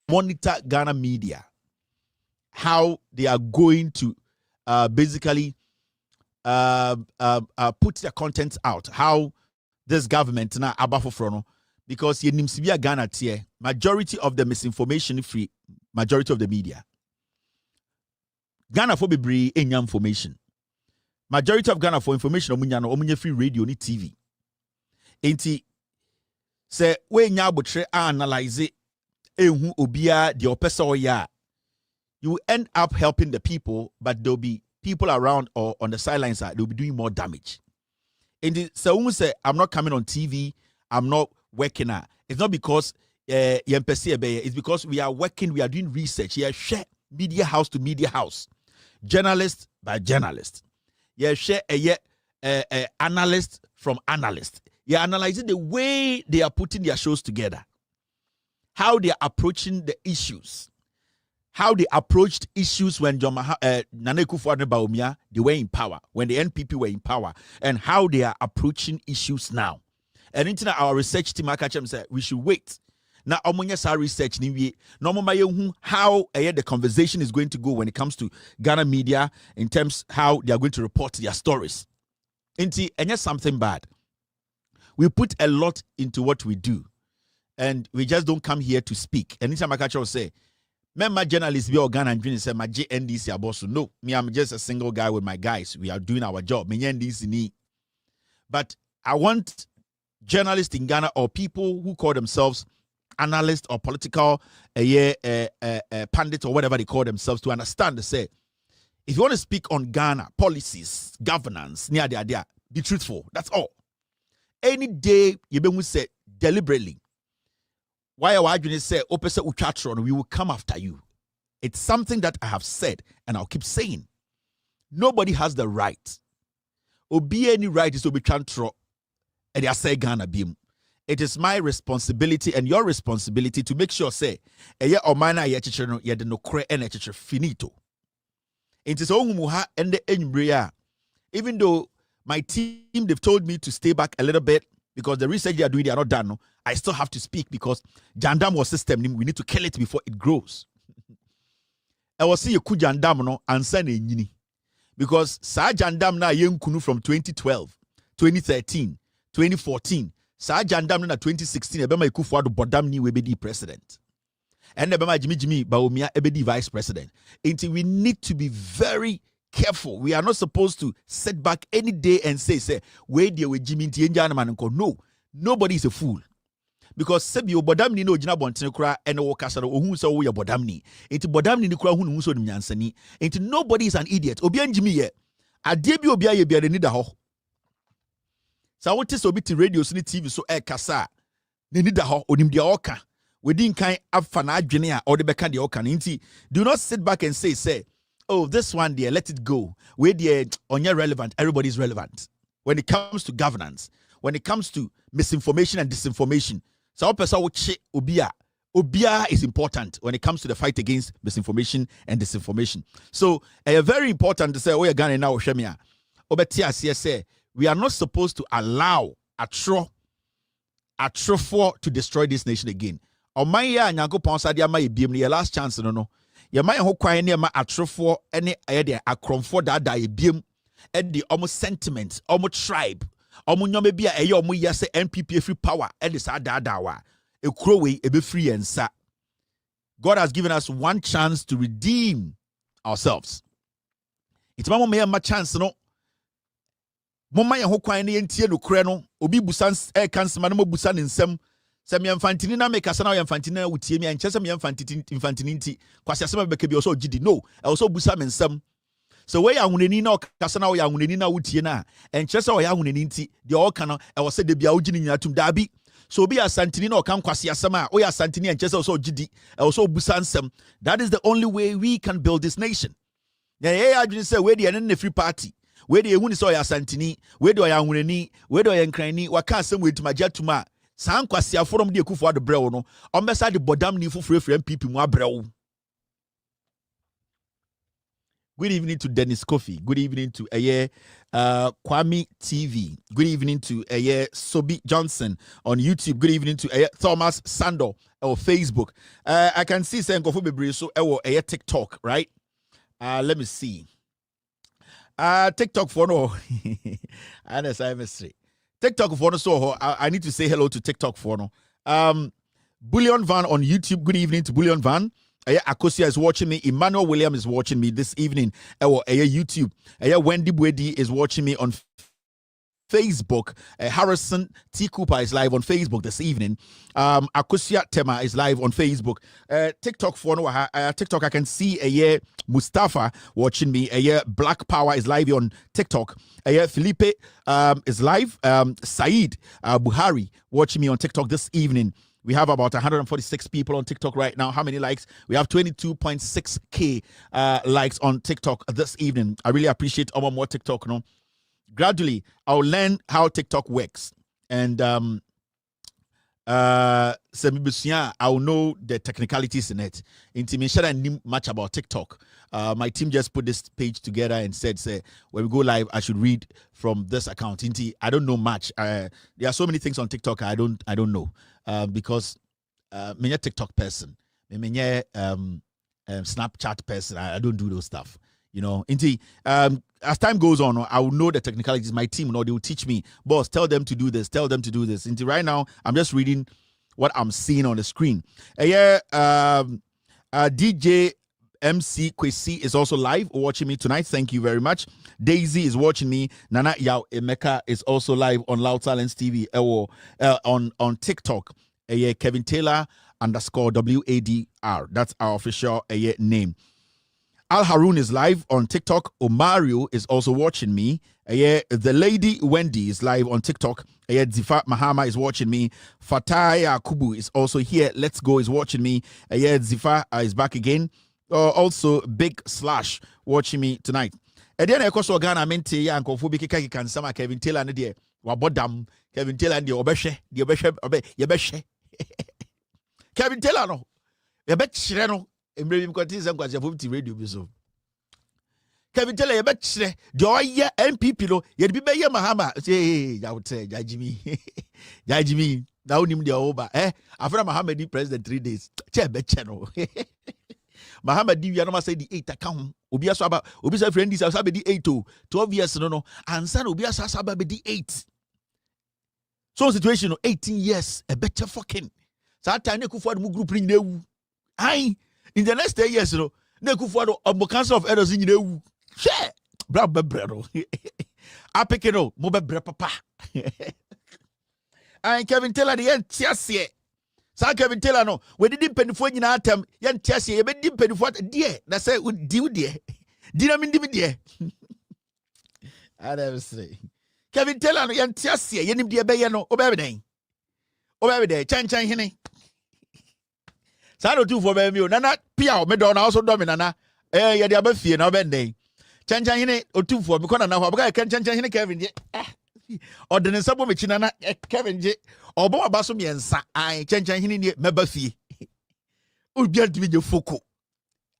monitor Ghana media, how they are going to basically put their content out, how this government na abafofro, because ye nimsibia Ghana tie majority of the misinformation free, majority of the media. Ghana for bebre enya information. Majority of Ghana for information omunya free radio ni TV. Enti se we nya abotre analyze ehu obia de opesa oya, you end up helping the people, but there'll be people around or on the sidelines they'll be doing more damage. And so say I'm not coming on TV, I'm not working at. It's not because it's because we are working, we are doing research. Yeah, share media house to media house, journalist by journalist. Yeah, share analyst from analyst. Yeah, analyzing the way they are putting their shows together, how they are approaching the issues, how they approached issues when Nana Akufo-Addo and Bawumia, they were in power, when the NPP were in power, and how they are approaching issues now. And into our research team, said we should wait. Now, our research, how the conversation is going to go when it comes to Ghana media in terms how they are going to report their stories. And yes, something bad. We put a lot into what we do, and we just don't come here to speak. And anytime I will say, "Member journalists be Ghana and say my JNDC boss." No, me, I'm just a single guy with my guys. We are doing our job. But I want journalists in Ghana or people who call themselves analysts or political pundits or whatever they call themselves to understand to say, if you want to speak on Ghana policies, governance, near the idea, be truthful. That's all. Any day you be say deliberately, why are you say opposite uchatron, we will come after you. It's something that I have said and I'll keep saying. Nobody has the right. Or be any right is to be chantro and they say Ghana beam. It is my responsibility and your responsibility to make sure say or mana ye chichero ye de no kre and finito. It is muha and the enbria. Even though my team, they've told me to stay back a little bit because the research they are doing, they are not done. No? I still have to speak because Jandam was system. We need to kill it before it grows. I was see you ku Jandam no answer ne because sa Jandam na yen kunu from 2012, 2013, 2014. Sa Jandam na 2016. Ebema Akufo-Addo bodam ni we be the president. And ebema Jimmy Bawumia ebedi vice president. Until we need to be very careful. We are not supposed to sit back any day and say, wait there with Jimmy Ntienja. No, nobody is a fool. Because sebi bodamni no jina bontene kura ene wo kasa no ohun so wo ye bodamni. Enti bodamni ni kura hunu so nyansani. Enti nobody is an idiot. Obi anjimi ye. Ade bi obi aye bi ade ni da ho. Sa wote so bi ti radio so ni TV so kasa. Ne ni da ho onim dia oka. We din kan afa na adwene a ode beka dia oka. Enti do not sit back and say, oh, this one there, let it go. Where they on your relevant, everybody is relevant. When it comes to governance, when it comes to misinformation and disinformation, so Obia is important when it comes to the fight against misinformation and disinformation. So very important to say, oh, you're Ghana now, Shemia. Obetia say we are not supposed to allow atro to destroy this nation again. Omaya nyango ponsa dia ma ebiem ne last chance no. Ye man ho kwan ne ma atrofo ene de akromfo dada ebiem e de omo sentiment, omo tribe, omo nyome bia eye omo yase NPP free power e de sa dada wa ekuro we e be free ensa. God has given us one chance to redeem ourselves. It's mama me ma chance no. Mama ye ho kwan ne entie no kure no, obi busan kansema no mo busan nsem. Se me infantini na make asana o infantini na wutie me anche se me infantini nti kwase asema beka bi o so gidi no e so busa me nsem so we ya hunani na o kasa na o ya hunani na wutie na enche se o ya hunani nti de o ka no e wo se de bia o gini nyina tum da bi so obi asantini na o kan kwase asema o ya asantini enche se o so gidi e so busa nsem. That is the only way we can build this nation. Ya ya adwini se we de ne free party we de ehuni se o ya asantini we de o ya hunani we de o ya nkrani waka asem we tumaja tuma San kwasia forum de Akufo-Addo brew no ombesa de bodam ni fufurefre MPP mu abrew. Good evening to Dennis Kofi. Good evening to Kwame TV. Good evening to Sobi Johnson on YouTube. Good evening to Thomas Sando or Facebook. I can see saying Kofu Bebre so a TikTok, right? Let me see. TikTok for no. And as I say, TikTok for no. So I need to say hello to TikTok for no. Bullion Van on YouTube. Good evening to Bullion Van. Akosia is watching me. Emmanuel William is watching me this evening. YouTube. Wendy Bwedi is watching me on Facebook. Harrison T. Cooper is live on Facebook this evening. Akosia Tema is live on Facebook. TikTok for no TikTok. I can see Mustafa watching me. Black Power is live on TikTok. Felipe is live. Saeed Buhari watching me on TikTok this evening. We have about 146 people on TikTok right now. How many likes? We have 22.6k likes on TikTok this evening. I really appreciate all more TikTok. No, gradually I'll learn how TikTok works, and I'll know the technicalities in it. Intimation I knew much about TikTok. My team just put this page together and said, say, when we go live, I should read from this account. I don't know much. There are so many things on TikTok I don't know. Because I'm a TikTok person. I'm a Snapchat person. I don't do those stuff. You know, as time goes on, I will know the technicalities. My team, they will teach me. Boss, tell them to do this. Tell them to do this. Right now, I'm just reading what I'm seeing on the screen. DJ MC Kwesi is also live watching me tonight. Thank you very much. Daisy is watching me. Nana Yao Emeka is also live on Loud Silence TV on TikTok. Kevin Taylor _WADR. That's our official name. Al Harun is live on TikTok. Omario is also watching me. The lady Wendy is live on TikTok. Zifa Mahama is watching me. Fataya Kubu is also here. Let's Go is watching me. Zifa is back again. Also Big Slash watching me tonight. Then I also Ghana mente ya nkofo bi keka kan sama Kevin Taylor ne de wabodam. Kevin Taylor de obehwe Kevin Taylor no yebekire no emre bi mkwati se nkwase fo radio bi so Kevin Taylor yebekire de oye MPP no ye bi beye Mahama say jajimi na onim de oba afra Mahama di president 3 days che beche no Muhammad di no say the 8 account obi aso aba obi say friend this aso be di 8 12 years no ansa obi aso aba be di 8 so situation 18 years a better fucking that time Kufuor mu group ni ewu ai in the next 10 years no na Kufuor obo council of elders ni ewu share bra bebre no apeke no mo bebre papa ai Kevin Taylor the entiase Sa Kevin Taylor no we didn't penifo nyina atam ye entiase ye be di penifo de na say di de di na mi di de I never say Kevin Taylor no ye entiase ye nim de be ye no obebe den chan hene Sa do tu for be mi o nana pia o me do na also do me nana ye de abafie na obebe den chan hene o tu for me ko nana ho abga chan hene Kevin je ordene sabo me china na Kevin je obo abaso me ensa ai chan hene ni mebafie obi adimi je foko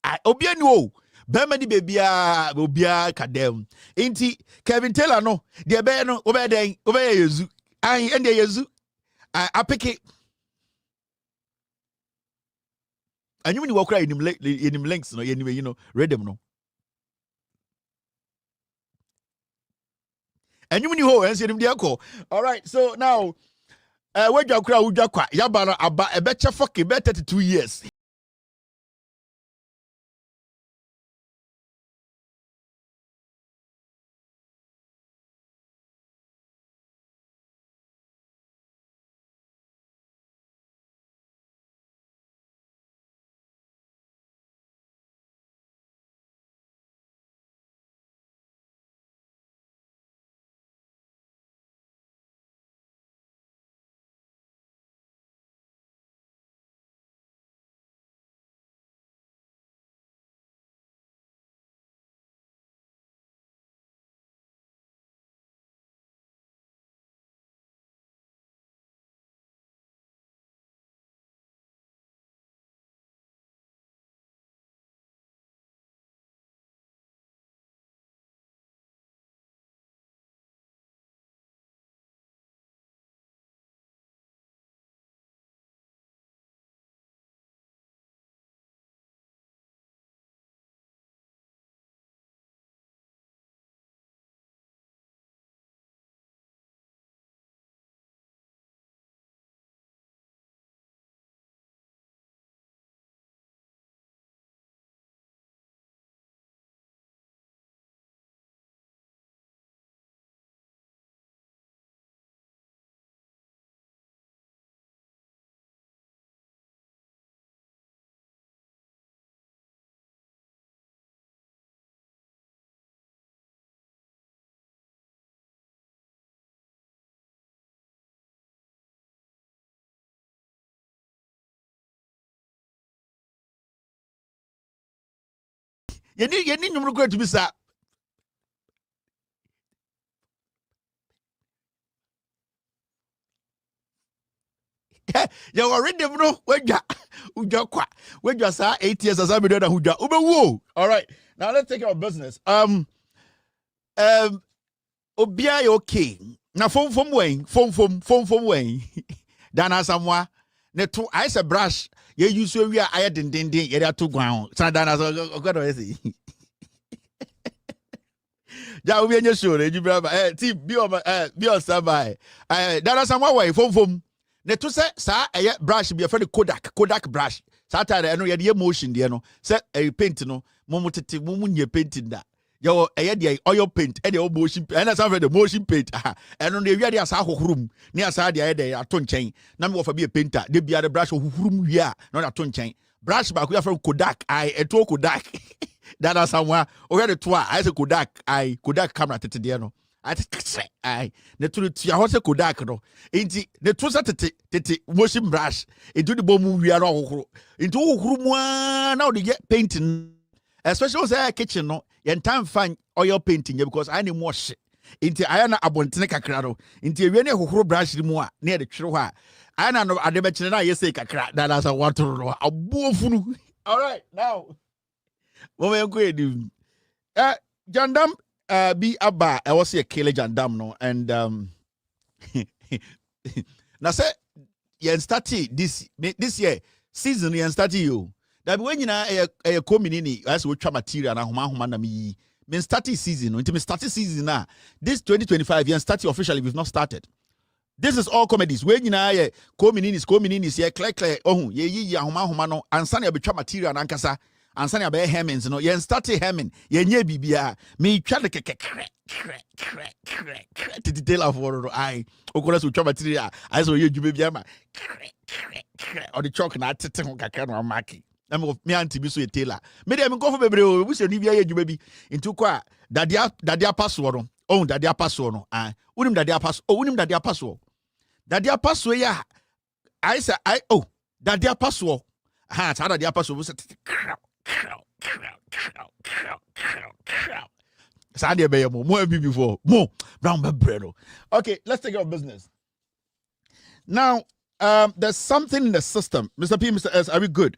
ai obi ani o be mani bebia obia kadem enti Kevin Taylor no de be no obebe den obeye yezu ai ende yezu apeke anyu ni wakura yenim links no yenim readem no anyu ni ho ense yenim de akọ. All right, so now wedwa kura wudwa kwa yaba no aba ebeche fuck be 32 years Yeni nyum no kura to be sa. You already know wejwa ujwa kwa wejwa sa 8 years as I be na hujwa ubewo. All right, now let's take our business. Obia okay na fom wen dana samwa ne to I say brush ye use we aye den ye da to gwan sa dana so ogodo esi ja obi enye show re jibra ba team bi on standby dana samwa wen fom ne to say sa aye brush bi e Kodak brush sa tare no ye de motion de no say paint no momutete momunye painting da yo the oil paint and the motion and that's the motion paint and on the area as a room near side the idea aton chain na me for be a painter they be the brush room we are not aton chain brush back we are from Kodak to Kodak that are somewhere over the tour I say Kodak camera tete there no I the to ya ho say Kodak no enti the to say tete motion brush into the bomb we are into room now they get painting especially say kitchen no yen time fan oil painting because I need more shit into ayana abontene kakra no into ewie ne hohoro brush mu a na ye de twere ho a ayana no ade be kire na ye say kakra that as a water no abofunu. All right, now moment go edim Jandam bi aba I was a killer Jandam no and na say yen start this year season yen start you that when you know a community as we try material na homa na me starting season until me starting season now this 2025 you starting officially we've not started. This is all comedies when you know a communities here clear oh ye homa no ansa na be try material na ankasa ansa na be hemmings no you starting hemming ye nya bibia me twa de to detail of what I okola so twa material I so ye djube bia ma or the chalk na tete ho kakra no marking me anti bi so Taylor me dem go for bebre o we se ni bia ye djuma bi into kwa dadia password no oh dadia password no unim dadia password dadia password ya I say dadia password dadia password so Sandy be more before more brown bread. Okay, let's take our business now. There's something in the system. Mr. P, Mr. S, are we good?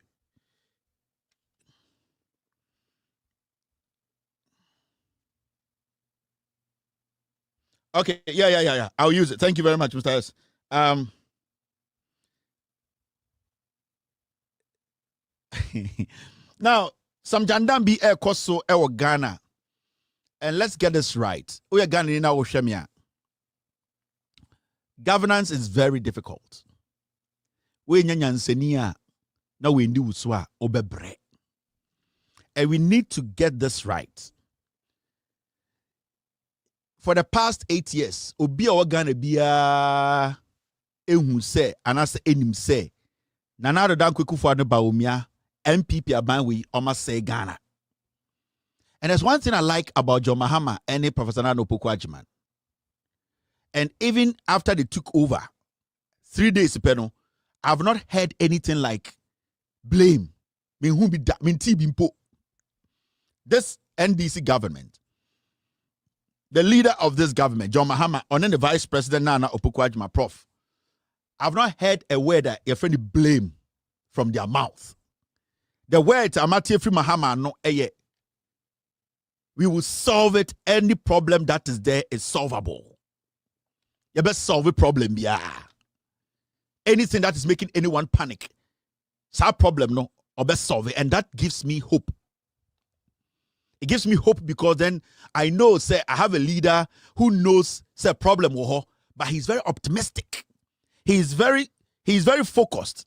Okay, yeah. I'll use it. Thank you very much, Mr. S. Now, some Jandam be air koso e Ghana. And let's get this right. We are Ghana in our Shemia. Governance is very difficult. We nyansenia na we ndi uswa obebre. And we need to get this right. For the past 8 years, obi a Ghana bia ehu se anase enim se Nana Addo Dankwa Akufo-Addo Bawumia MPP abanwe almost say Ghana. And there's one thing I like about John Mahama and Professor Nana Akufo-Addo. And even after they took over 3 days panel, I've not heard anything like blame. This NDC government, the leader of this government, John Mahama, and then the vice president, Nana Akufo-Addo, Prof. I've not heard a word that you're friendly blame from their mouth. The word Amati Free Mahama no we will solve it. Any problem that is there is solvable. You best solve a problem, yeah. Anything that is making anyone panic, it's a problem, no, or best solve it. And that gives me hope. It gives me hope because then I know, say, I have a leader who knows, say, problem, but he's very optimistic. He's very focused.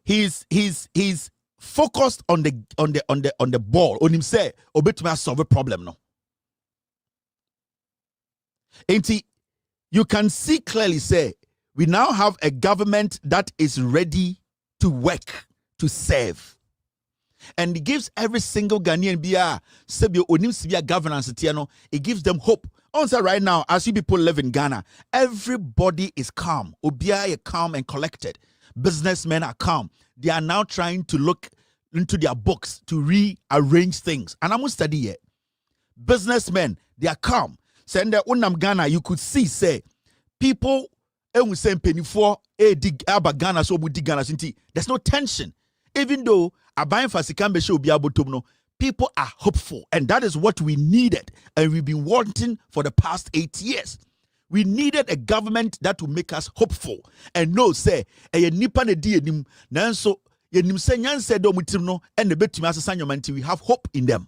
He's focused on the ball. On him say, obetuma solve a problem, no. And you can see clearly, say, we now have a government that is ready to work, to serve. And it gives every single Ghanaian governance, it gives them hope. Also, right now, as you people live in Ghana, everybody is calm. Obia is calm and collected. Businessmen are calm. They are now trying to look into their books to rearrange things. And I'm study it. Businessmen, they are calm. Send the unam Ghana, you could see, say, people we say penny for dig Ghana, so would dig Ghana. There's no tension. Even though a buying for Sikambe show be able to know, people are hopeful. And that is what we needed. And we've been wanting for the past 8 years. We needed a government that will make us hopeful. And no, say, a nipa ne di enim, nanso, yenim se nyan se do mutim no, and the betumi asesa nyomanti, we have hope in them.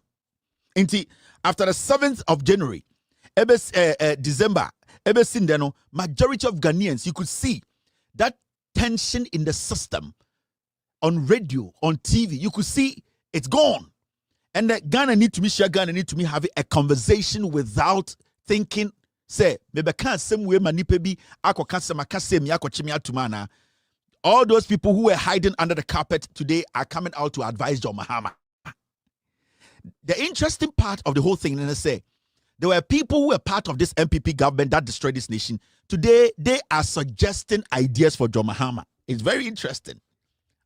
Inti, after the 7th of January, December, majority of Ghanaians, you could see that tension in the system on radio, on TV. You could see it's gone. And Ghana need to be having a conversation without thinking, say, maybe can't same way manipebi ako kasema kasemi ako chimia tumana. All those people who were hiding under the carpet today are coming out to advise John Mahama. The interesting part of the whole thing, and I say, there were people who were part of this MPP government that destroyed this nation. Today, they are suggesting ideas for John Mahama. It's very interesting.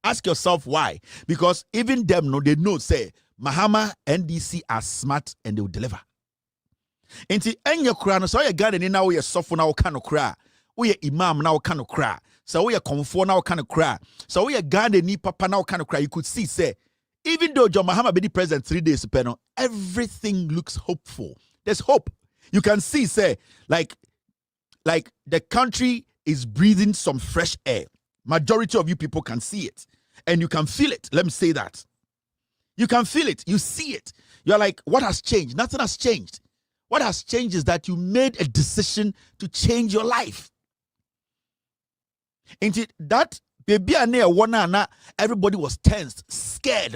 Ask yourself why. Because even them, they know, say, Mahama, NDC are smart and they will deliver. Inti enye kura no so ye Ghana ni na wo ye sofo na wo ka no kura, wo ye imam na wo ka no kura, so wo ye komfo na wo ka no kura, so wo ye Ghana ni papa na wo ka no kura. You could see, say, even though John Mahama be the president 3 days ago, everything looks hopeful. There's hope. You can see, say, like the country is breathing some fresh air. Majority of you people can see it. And you can feel it. Let me say that. You can feel it. You see it. You're like, what has changed? Nothing has changed. What has changed is that you made a decision to change your life. And that baby and everybody was tensed, scared,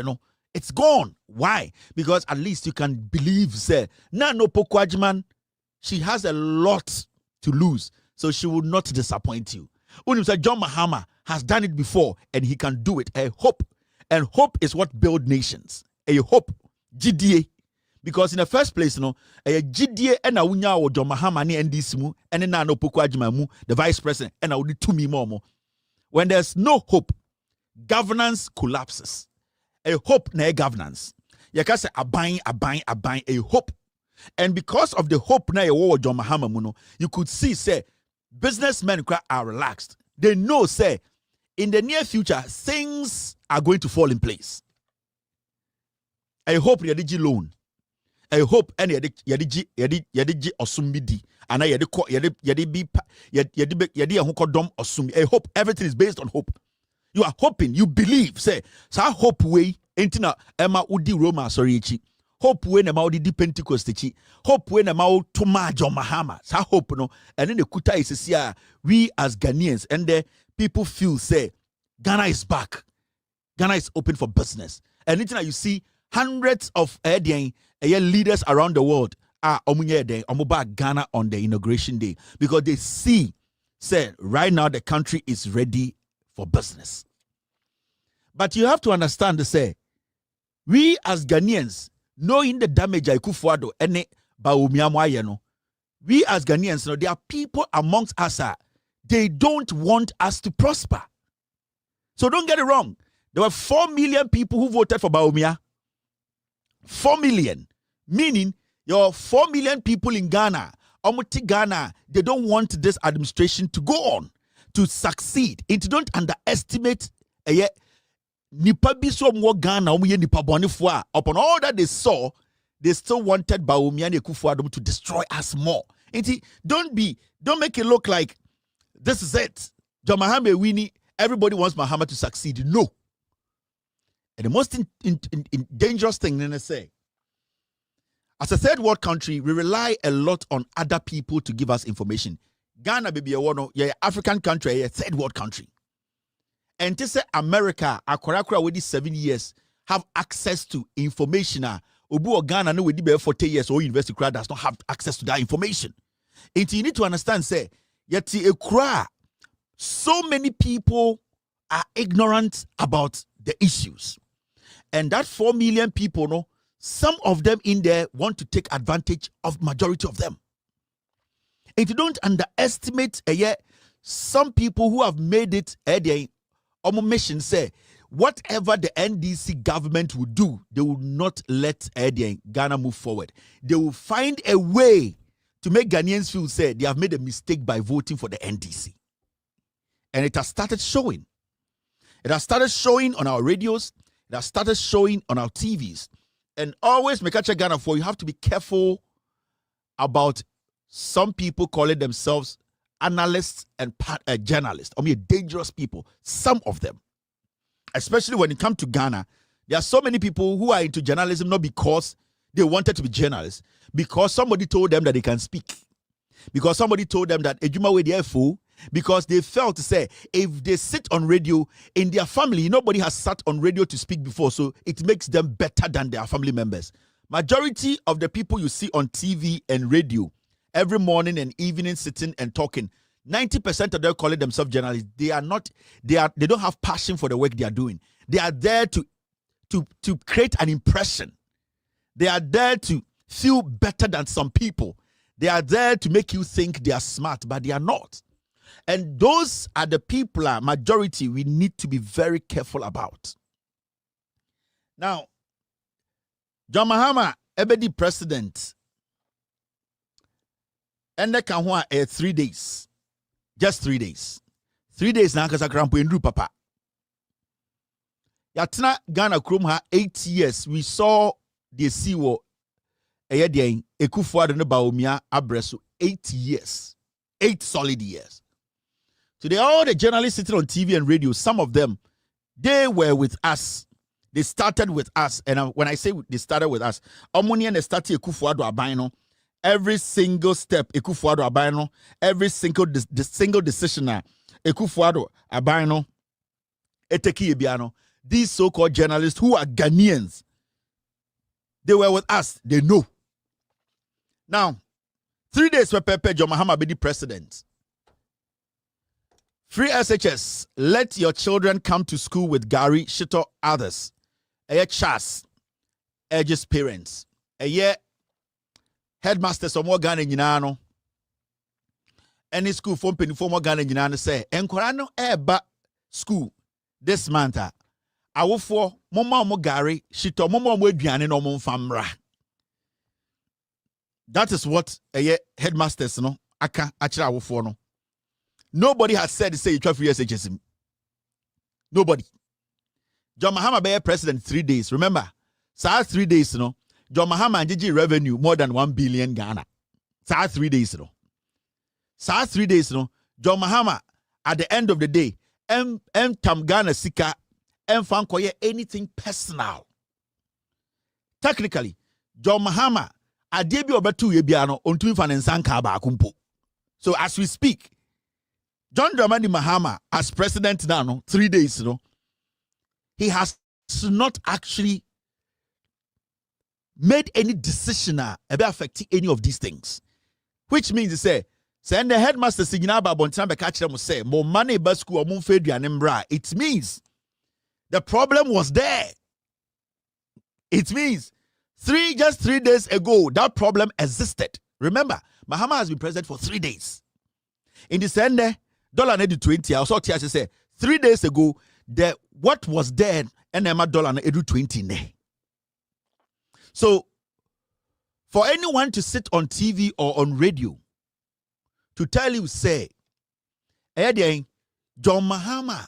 It's gone. Why? Because at least you can believe, say, no Pokwajiman, she has a lot to lose, so she will not disappoint you. When you say John Mahama has done it before and he can do it, a hope. And hope is what builds nations. A hope. GDA. Because in the first place, a GDA and a unya or John Mahama ni NDC mu, and then no Pokwajiman mu, the vice president, and I will do 2 me more. When there's no hope, governance collapses. A hope na governance. You can say a buying, a hope. And because of the hope na war John Mahama muno, you could see, say, businessmen are relaxed. They know, say, in the near future, things are going to fall in place. I hope yadiji loan. I hope any yadiji osumbidi. And I I hope everything is based on hope. You are hoping, you believe, say, so I hope way, entina Emma Udi Roma Sorichi. Hope when a Maudi di Pentecost, hope when a Mao Toma John Mahama. So I hope no, and then the Kuta is here, we as Ghanaians, and the people feel, say, Ghana is back. Ghana is open for business. And anything you see, hundreds of leaders around the world are omuba Ghana on the inauguration day because they see, say, right now the country is ready for business. But you have to understand, say, we as Ghanaians, knowing the damage Ikufuado ene Baumiamwayeno, we as Ghanaians, there are people amongst us, they don't want us to prosper. So don't get it wrong. There were 4 million people who voted for Baumia. 4 million. Meaning, your 4 million people in Ghana, Omuti Ghana, they don't want this administration to go on, to succeed. It don't underestimate nipa biso mwo Ghana omuye nipa bonifua. Upon all that they saw, they still wanted Baumia and Ekufuadom to destroy us more. Don't make it look like this is it. John Mahama Winnie, everybody wants Mahama to succeed. No. And the most dangerous thing, then I say, as a third world country, we rely a lot on other people to give us information. Ghana, baby, African country, a third world country. And to say America, Akorakura with 7 years, have access to information. Obu or Ghana, no, with 40 years, or university crowd does not have access to that information. And you need to understand, say, yet a cry. So many people are ignorant about the issues. And that 4 million people, some of them in there want to take advantage of majority of them. And you don't underestimate some people who have made it mission say whatever the NDC government will do, they will not let Ghana move forward. They will find a way to make Ghanaians feel say they have made a mistake by voting for the NDC. And it has started showing. It has started showing on our radios. It has started showing on our TVs. And always, make a Ghana for you have to be careful about some people calling themselves analysts and journalists. I mean, dangerous people. Some of them. Especially when it comes to Ghana, there are so many people who are into journalism not because they wanted to be journalists, because somebody told them that they can speak, because somebody told them that Ejuma we dey fool, because they felt to say if they sit on radio in their family, nobody has sat on radio to speak before, so it makes them better than their family members. Majority of the people you see on TV and radio every morning and evening sitting and talking, 90% of them calling themselves journalists. They don't have passion for the work they are doing. They are there to create an impression. They are there to feel better than some people. They are there to make you think they are smart, but they are not. And those are the people, majority, we need to be very careful about. Now, John Mahama, Ebedi president, and the Kanhua 3 days. Just 3 days. 3 days na kasa krampo endru papa. Yatna Ghana krom ha 8 years. We saw the siwo eyedien Ekufuado ne Baomia abreso 8 years. 8 solid years. Today all the journalists sitting on TV and radio, some of them, they were with us. They started with us. And when I say they started with us, Omoni and started Ekufuado abino. Every single step, Ekufuado abino. Every single decision, Ekufuado abino. Eteki ebiano. These so-called journalists who are Ghanaians, they were with us. They know. Now, 3 days for Pepe John Mahama be the president. Free SHS. Let your children come to school with Gary, Shito, others. A Chas, Edge's parents. A year. Headmasters of more Ghana nyinaa any school from penny for more Ghana nyinaa say enkorano eba school this month awofo momma mo gare shito momma mo aduane no mo mfamra. That is what headmasters no aka akira awofo no. Nobody has said say you 12 years HSM. Nobody. John Mahama be president 3 days. Remember, so 3 days no. John Mahama and GG revenue more than 1 billion Ghana. Sa 3 days no. Sa 3 days no. John Mahama at the end of the day, tam Ghana sika fan koye anything personal. Technically, John Mahama adebi obetu ye bia no ontumi fa nsanka ba akumpo. So as we speak, John Dramani Mahama as president now no 3 days no. He has not actually made any decision about affecting any of these things. Which means to say, send the headmaster signal about Bontan catch them say more money but school or Mumfedu. It means the problem was there. It means just 3 days ago, that problem existed. Remember, Mahama has been president for 3 days. In the Sunday, $20. I saw Tia say 3 days ago, what was there and $20 ne. So, for anyone to sit on TV or on radio to tell you, say, John Mahama,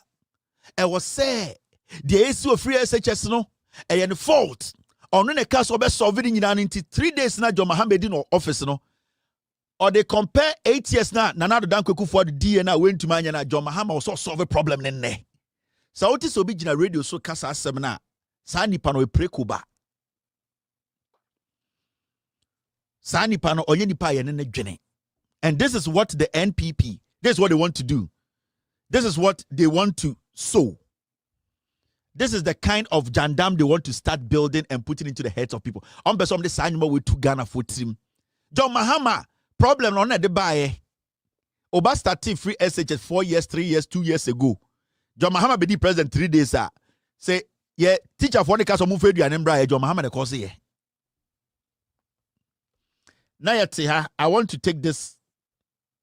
I was say, the issue of free SHS no, and fault. On the case of solving in 3 days now, John Mahama did no office no. Or they compare 8 years now, Nana Danko for the DNA went to Mania, John Mahama also solve a problem in there. So, what is original radio so Casa Semina, Sani Pano Prekuba. And this is what the NPP, this is what they want to do. This is what they want to sow. This is the kind of Jandam they want to start building and putting into the heads of people. On the some sign with 2 Ghana for team. John Mahama, problem on the buy. Oba started free SHS 4 years, 3 years, 2 years ago. John Mahama be the president 3 days. Say, yeah, teacher for the case of Mufedu and Embra, John Mahama the cause here. Now, I want to take this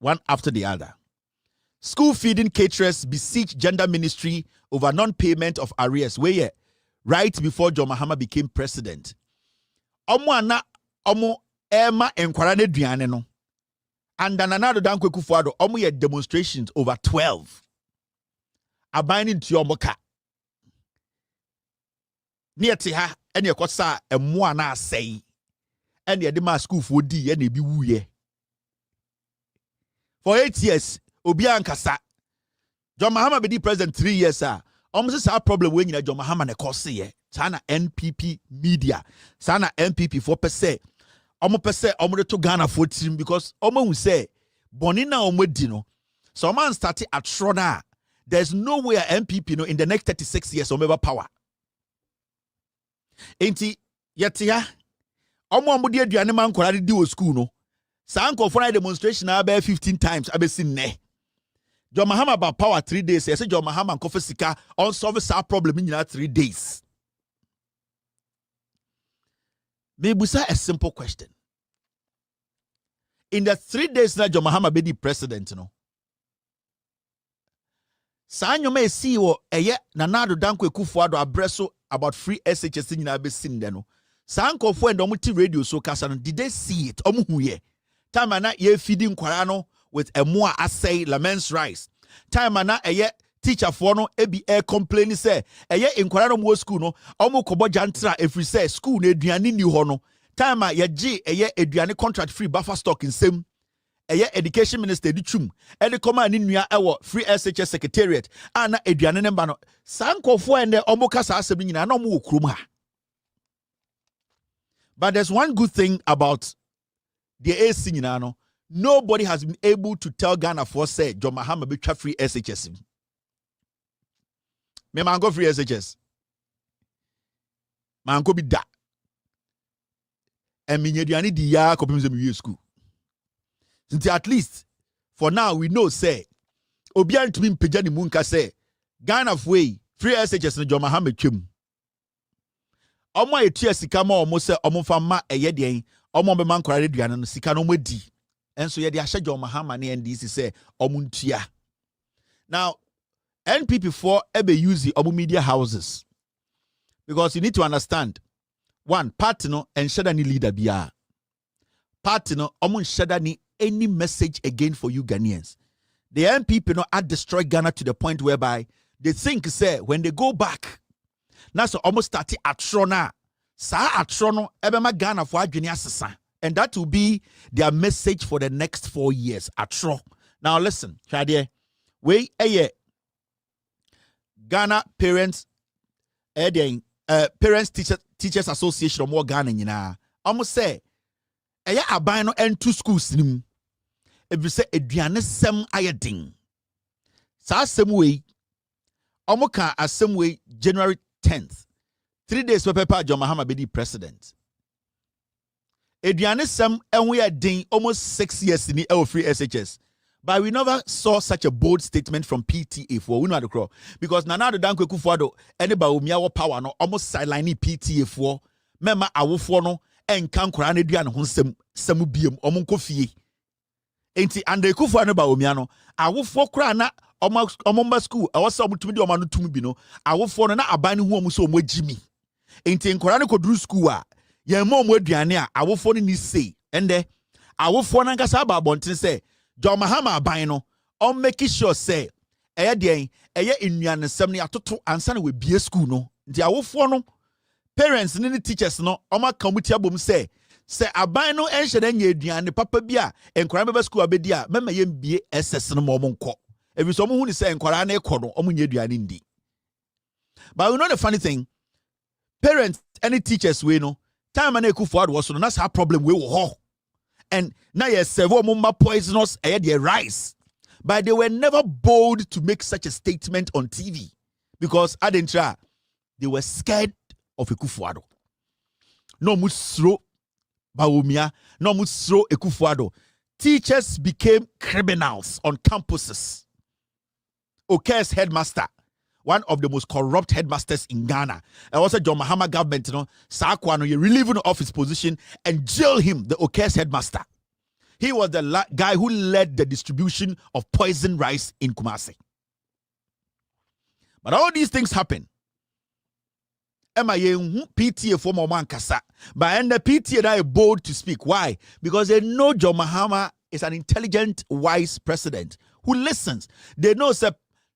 one after the other. School feeding caterers beseech Jandam ministry over non-payment of arrears. Where right before John Mahama became president. Omo ana omo ema enkwara ne duane no. And Nanado Dankwa Kufuado, omo ye demonstrations over 12. Abainin to your moka. Near Tiha, and your kosa, and moana say, and your dema school for D, and be woo. For 8 years, Obian Kasa. John Mahama be the president 3 years, sir. Almost a problem when you John Mahama ne kosi, Sana NPP media, Sana NPP 4%. Omo pese omo to Ghana for team because omo will say bonina omo dino. So man started at Shrona. There's no way a MPP in the next 36 years omo power. Enti yetia omo de aduane man kwara di o school no. Sa anko for demonstration about 15 times abesin ne. John Mahama about power 3 days. Say John Mahama nkofa sika on solve our problem in 3 days. Maybe a simple question. In the 3 days that John Mahama be the president, no. Sanyo may see wo eye Nanado Dankwa Kufuado abreso about free SHS in abesin de no. Sanko fo and omuti radio so kasa no, did they see it? Omu huye. Time ana ye feeding kwarano with a more assay laments rice. Time ana eye teacher for no ebi air complaining say eye in kwarano mo school no omu kobo jantra every say school na eduane ni ho no. Time a ye eye eduane contract free buffer stock in same eye education minister di twum e de koma ni nua ewo free SHS secretariat ana eduane ne ba no sankofo ende omu kasa asem nyina na omu okrom ha. But there's one good thing about the AC nyina no, nobody has been able to tell Ghana for say John Mahama be free SHS. Me man go free SHS. Man go be da. And me nyediani di ya kopim se me school. Since at least for now we know say obian to me mpagya ni munka say Ghana way free SHS no John Mahama twem. Omo etua sika ma omo se omo fa ma eye den omo be man kwara duane no sika no modi. Enso ye de ahye John Mahama ne NDC say omo ntua. Now NPP4 ebe use the omo media houses because you need to understand one party no enshada ni leader bia party no omo enshada ni any message again for you Ghanaians. The NPP no had destroyed Ghana to the point whereby they think say when they go back now so almost started atrona sa atrono ebema Ghana for adwene asesa, and that will be their message for the next 4 years atro. Now listen, Chadie, we Ghana Parents Parents Teachers Association of more Ghana nyina almost say eya aban no ento schools nim ebi say eduane sem ayedin sa asem we omoka asem we January 10th 3 days pepa John Mahama be the president. Eduane sem enwe adin almost 6 years in the free SHS. But we never saw such a bold statement from PTA for we know the crow because Nanado Dankwa Kufuado anybody umiawo power no almost sideline PTA for mema awofo no enkan kora na duane ho sem biem omonko fie enti ande Kufuado ba omia no awofo kora na omomba school awose omutumi de omano tumi bi no awofo no na aban hu omu so omagimi enti nkora ne koduru school a ye ma omu aduane a awofo no ni sei ende awofo na nkasa ba bonten say John Mahama aban no on make sure say eye den eye enuanesem ne atoto ansa na we bie school no nti awofo no parents ne teachers no oma kamuti abom say aban no enhye na nya aduane papa bi a enkwara beba school abedi a mema yem bie SS no mo nko ebi so mo hu ni say enkwara na ekọ no omo nya aduane ndi. But you know the funny thing, parents any teachers we no time na Ekufuado was no that's her problem we wo ho. And now yes, several mumba poisonous their rice. But they were never bold to make such a statement on TV. Because Adentra, they were scared of Ekufuado. No musro Baumia, no musro Ekufuado. Teachers became criminals on campuses. Oke's headmaster, one of the most corrupt headmasters in Ghana. And also John Mahama government, Sakwano, you relieve him of his position and jail him, the Oke's headmaster. He was the guy who led the distribution of poison rice in Kumasi. But all these things happen. PTA for Moman Kasa. But the PTA are bold to speak. Why? Because they know John Mahama is an intelligent, wise president who listens. They know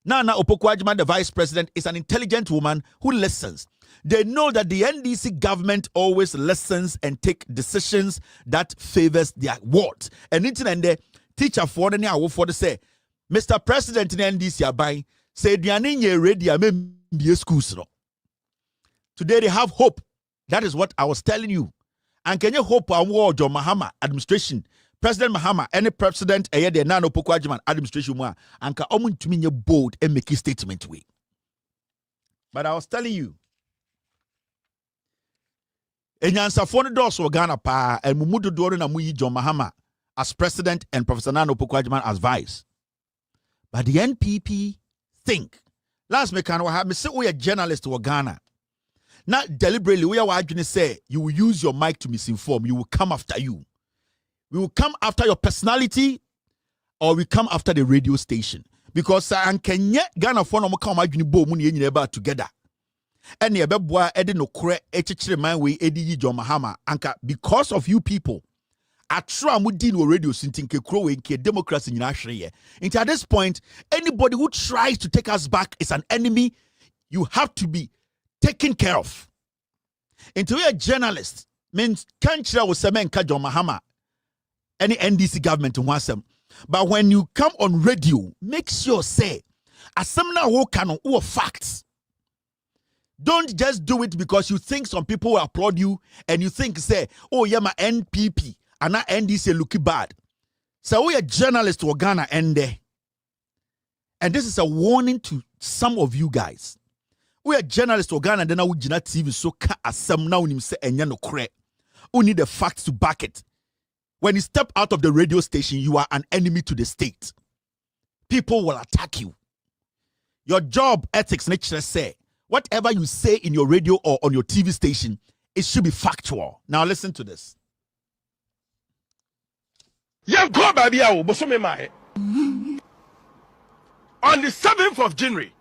Nana Opoku-Agyeman, the vice president, is an intelligent woman who listens. They know that the NDC government always listens and take decisions that favors their ward. And the teacher for the say, Mr. President in NDC abai say dianinye ready be schools no. Today they have hope. That is what I was telling you. And can you hope on John Mahama administration, President Mahama, any president the Nana Opoku-Agyeman administration and can omun bold and make a statement way. But I was telling you, Enyansafo no dɔɔso Ghana pa and mumudu dodo na muyi John Mahama as president and Professor Nana Opoku-Agyeman as vice. But the NPP think last mekano have me say we a journalist to Ghana. Not deliberately we are going to say you will use your mic to misinform. You will come after you. We will come after your personality or we come after the radio station because and can yet Ghana for no come bo mu ne together. And the beboa edi no kure echichire man we edi John Mahama anka because of you people atra mudi no radio sintinke kro we nke democracy nyina hwere ye. At this point anybody who tries to take us back is an enemy. You have to be taken care of. Into a journalist means can't was semen ka John Mahama any NDC government wants them. But when you come on radio, make sure say asemna wo canon or facts. Don't just do it because you think some people will applaud you and you think, say, oh, yeah, my NPP and not NDC looking bad. So we are journalists to Ghana and there. And this is a warning to some of you guys. We are journalists to Ghana and then we Gina TV so asem now him say enya no kre. We need the facts to back it. When you step out of the radio station, you are an enemy to the state. People will attack you. Your job ethics nature say whatever you say in your radio or on your TV station, it should be factual. Now listen to this. On the 7th of January,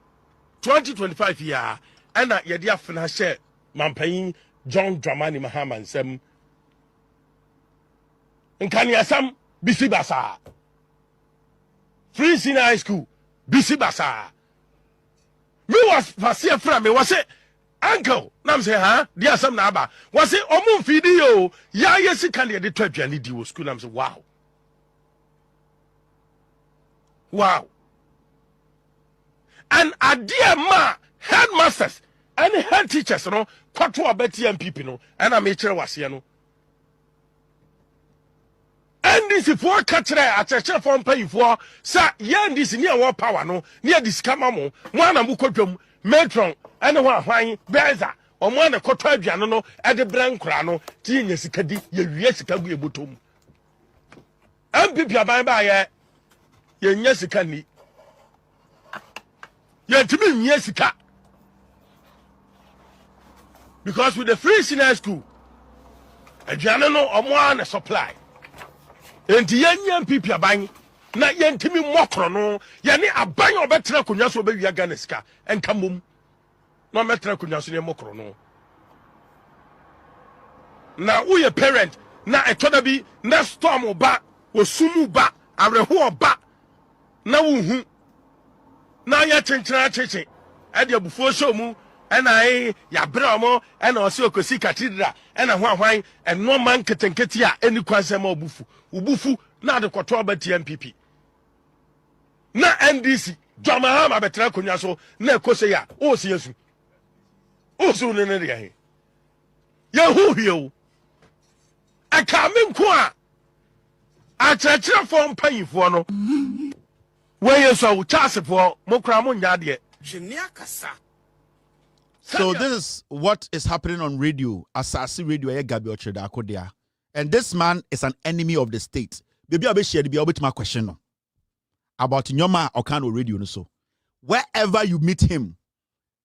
2025 year, and at Yadia Financial Mampain John Dramani Mahama and Sem Nkaniasam Bisi Basa Free Senior High School Bisi Basa. Me was Fasia from me was it uncle nam say huh dear some naba was it omun video ya yes can the 12 jani di school nam say wow and a dear ma headmasters and head teachers no kwatu abeti MPP no and am chere wase no and this for catcher a church for pay for sa yan this near war power no near this camamo one am kodwam metron and hwan beza o mo na koto aduano no e de brankra no ti nya sikadi ye wie sika gu ebotom MPP aban ba ye nya sika ni ye timi nya sika because with the free senior school aduano no o mo na supply enti yenya MPP aban na yentimi mokro no ye ne aban obetra konwa so obewia Ghana sika enka mom no metra konwa so ne mokro no na wo ye parent na etoda bi na storm ba osumu ba areho ba na wo hu na ya chenchera cheche e de abufuo show mu ena ya bra mo ena osi okosi cathedral ena hwan eno man ketenketi a eni kwansem obufu na de koto ba TMPP na NDC John Mahama betra konwa so na ekose ya o si yesu ne ne ya he ye hu hio aka me nko a church for mpanyifo no we yesu chase for mokra mo nya de So this is what is happening on radio, Asasi Radio, and this man is an enemy of the state. Baby, I'll be shared. Be able to my question about Nyoma Okano Radio. So wherever you meet him,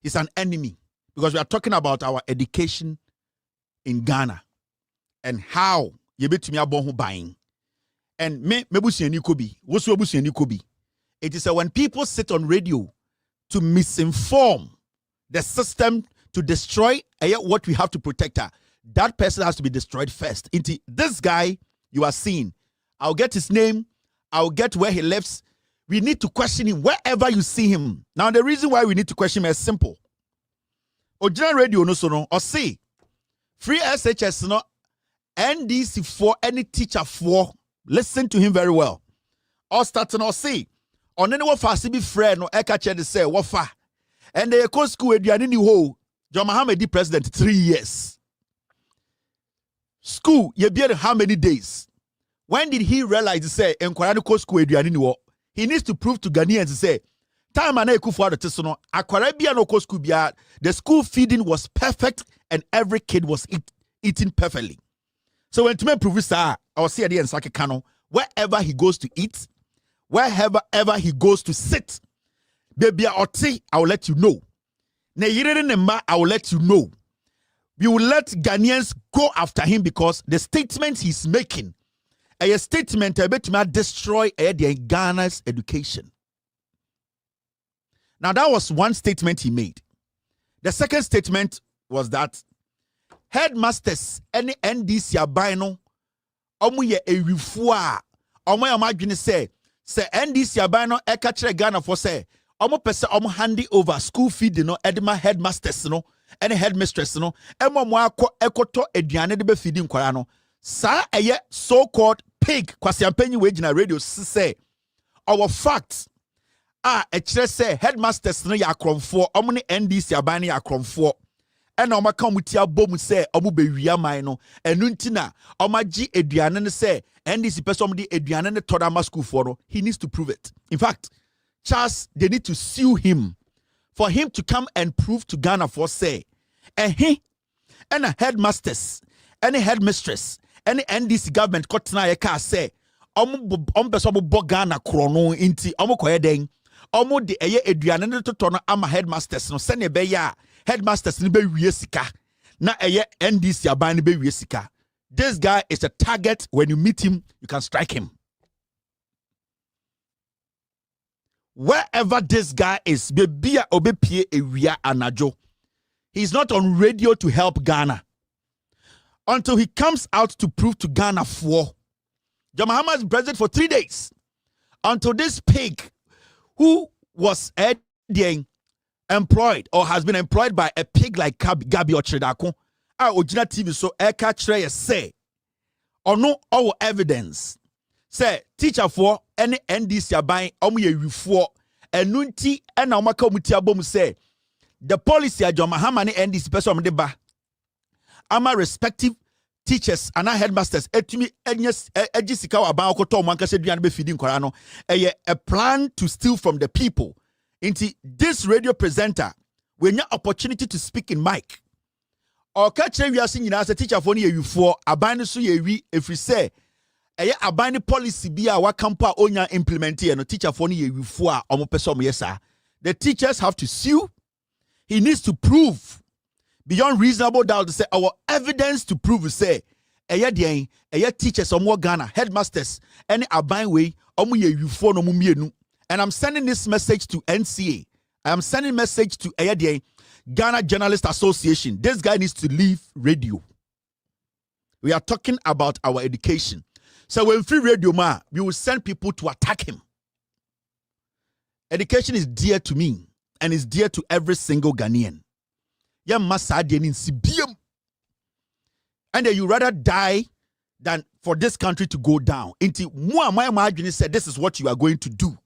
he's an enemy because we are talking about our education in Ghana and how you bet me buying. and me mebusiani kobi, wosu ebusiani kobi. It is when people sit on radio to misinform the system to destroy what we have to protect her. That person has to be destroyed first. Into this guy you are seeing, I'll get his name, I'll get where he lives. We need to question him wherever you see him. Now, the reason why we need to question him is simple. Ojina radio no so no, or say free SHS no NDC for any teacher for. Listen to him very well. Or starting or say on any what fast be friend no eka che de say what fa. And they go school eduane ni ho. John Mohammed the president 3 years. School ye be how many days? When did he realize to say enkwara no school eduane ni ho? He needs to prove to Ghanaians to say time and ekufu ado teso no akwara bia no school bia the school feeding was perfect and every kid was eating perfectly. So when to me prove this, I will see at the end Sake Kano, wherever he goes to eat, wherever he goes to sit, baby oti, I will let you know. Ne yire ne ma, I will let you know. We will let Ghanaians go after him because the statements he's making, a statement to destroy Ghana's education. Now that was one statement he made. The second statement was that headmasters any NDC abino omu ye ewifu a omu ya madwene say NDC abino e ka kire Ghana for say omu pese omu hand over school feed no edema headmasters no any headmistress no emo mo akọ ekoto aduane de be feed nkwara no sa eye so called pig kwasiampanyi we gina radio say our facts e kire say headmasters no ya akromfo omu ne NDC abino ya akromfo and Omaka mutia bom say omu bewia man no enu ntina omaji eduane ne say NDC person di eduane ne todama school for no he needs to prove it. In fact, Charles, they need to sue him for him to come and prove to Ghana for say he and a headmasters any headmistress any NDC government kotena ye ka say omu person bo Ghana krono inti omu koye den omu de eye eduane ne totono ama headmasters no sene be ya headmasters ni be wie sika na eye NDC aban ni be wie sika. This guy is a target. When you meet him you can strike him wherever this guy is. Be obepie ewia anajo. He's not on radio to help Ghana until he comes out to prove to Ghana for John Mahama is president for 3 days until this pig who was employed or has been employed by a pig like Gabi Ochredako Ojina TV so eka kire say or no our evidence say teacher for any NDC aban omu ye wifo enunti ena omaka omuti abom say the policy a John Mahama ne NDC person de ba ama respective teachers and headmasters etumi egisika wa ban okoto omanka se duane be feeding kwara no a plan to steal from the people. Into this radio presenter when your opportunity to speak in mic or catch we are singing as a teacher for you for aban so ye wi if we say aban policy be our campa onya implement here no teacher for you for omo person yes sir. The teachers have to sue. He needs to prove beyond reasonable doubt to say our evidence to prove say teachers omo Ghana headmasters any aban way omo ye wi for no mo mienu. And I'm sending this message to NCA. I am sending message to Ghana Journalist Association. This guy needs to leave radio. We are talking about our education. So when free radio ma, we will send people to attack him. Education is dear to me and is dear to every single Ghanaian. And then you rather die than for this country to go down. Into Muhammad said, this is what you are going to do.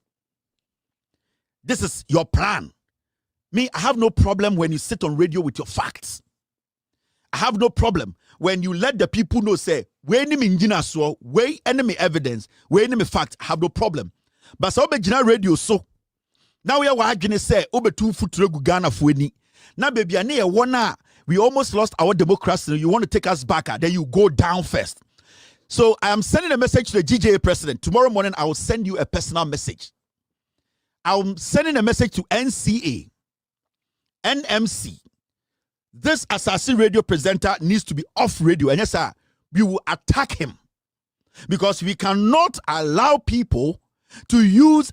This is your plan. Me, I have no problem when you sit on radio with your facts. I have no problem when you let the people know, say, we enemy so, we enemy evidence, we enemy fact. I have no problem. But so be radio so. Now we are going to say, obe two foot Ghana fueni. Now baby, we almost lost our democracy. You want to take us back, then you go down first. So I am sending a message to the GJA president. Tomorrow morning, I will send you a personal message. I'm sending a message to NCA, NMC. This assassin radio presenter needs to be off radio. And yes, sir, we will attack him. Because we cannot allow people to use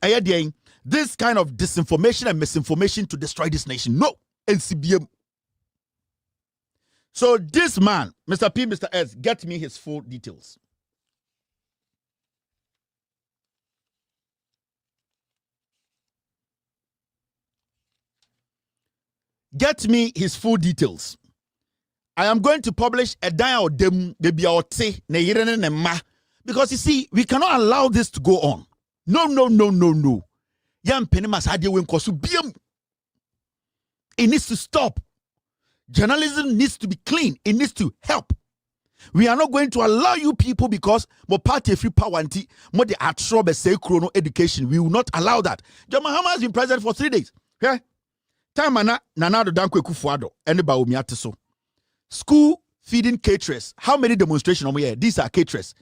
this kind of disinformation and misinformation to destroy this nation. No. NCBM. So this man, Mr. P, Mr. S, get me his full details. Get me his full details. I am going to publish a dial dem because you see, we cannot allow this to go on. No. It needs to stop. Journalism needs to be clean. It needs to help. We are not going to allow you people because more party free power anti more the atrobe say chrono education. We will not allow that. John Mahama has been president for 3 days. Okay? Time nana do dankwe kufuado ene ba omi ateso. School feeding caterers. How many demonstrations are here? These are caterers.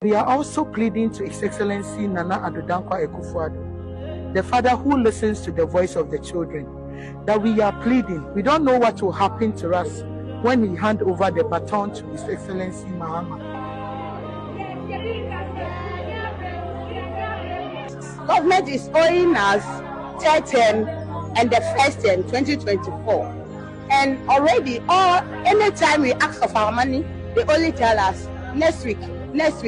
We are also pleading to His Excellency Nana Addo Dankwa Akufo-Addo, the father who listens to the voice of the children, that we are pleading. We don't know what will happen to us when we hand over the baton to His Excellency Mahama. Government is owing us third term and the first term 2024. And already, anytime we ask of our money, they only tell us next week, next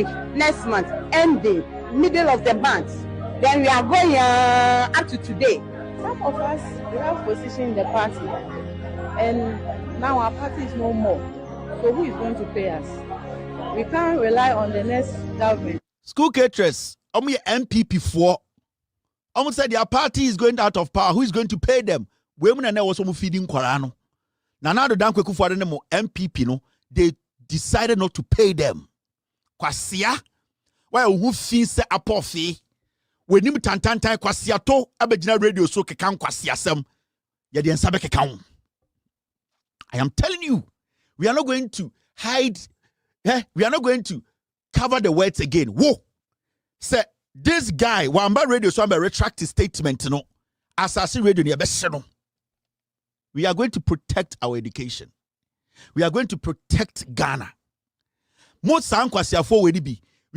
month, ending, middle of the month. Then we are going up to today. Some of us, we have position in the party, and now our party is no more. So who is going to pay us? We can't rely on the next government. School caterers, MPP for. Almost said their party is going out of power. Who is going to pay them? Women and also feeding Korano. Nana Addo Dankwa Akufo-Addo MPP no, they decided not to pay them. Kwasia, why who fin se apofi? When him tantantan kwasia to abegina radio so kekan kwasia sem. Ya de nsabe kekan. I am telling you, we are not going to hide. We are not going to cover the words again. Whoa, say this guy wamba radio so ambe retract his statement no. Assassin radio ni abese no. We are going to protect our education. We are going to protect Ghana. Most we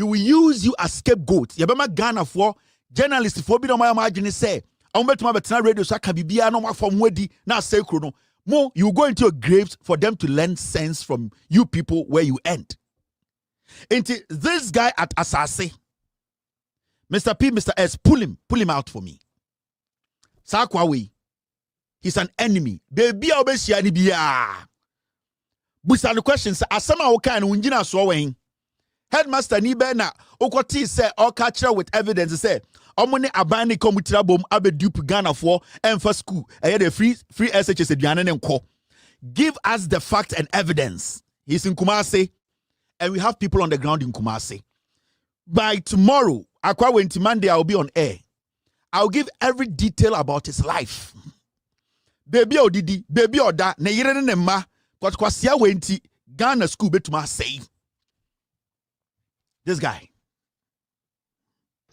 will use you as scapegoat. Yabama Ghana for journalists for be no my margin say. Radio so can be no from wedi na say no. More you go into your graves for them to learn sense from you people where you end. Into this guy at Asase, Mr. P, Mr. S, pull him out for me. Sakwawe. He's an enemy. Baby obesia ni biya. Busa the questions asama oka and unjina so wen. Headmaster ni be na okoti say or catch with evidence say omone abani komutira bom abedupe Ghana for emfa school. The free SHS aduane ne nko. Give us the fact and evidence. He's in Kumasi and we have people on the ground in Kumasi. By tomorrow, Akwa Wenti Monday, I'll be on air. I'll give every detail about his life. Baby odidi, baby oda, ne yire ne ma, kwa siya wenti, Ghana school betuma say. This guy.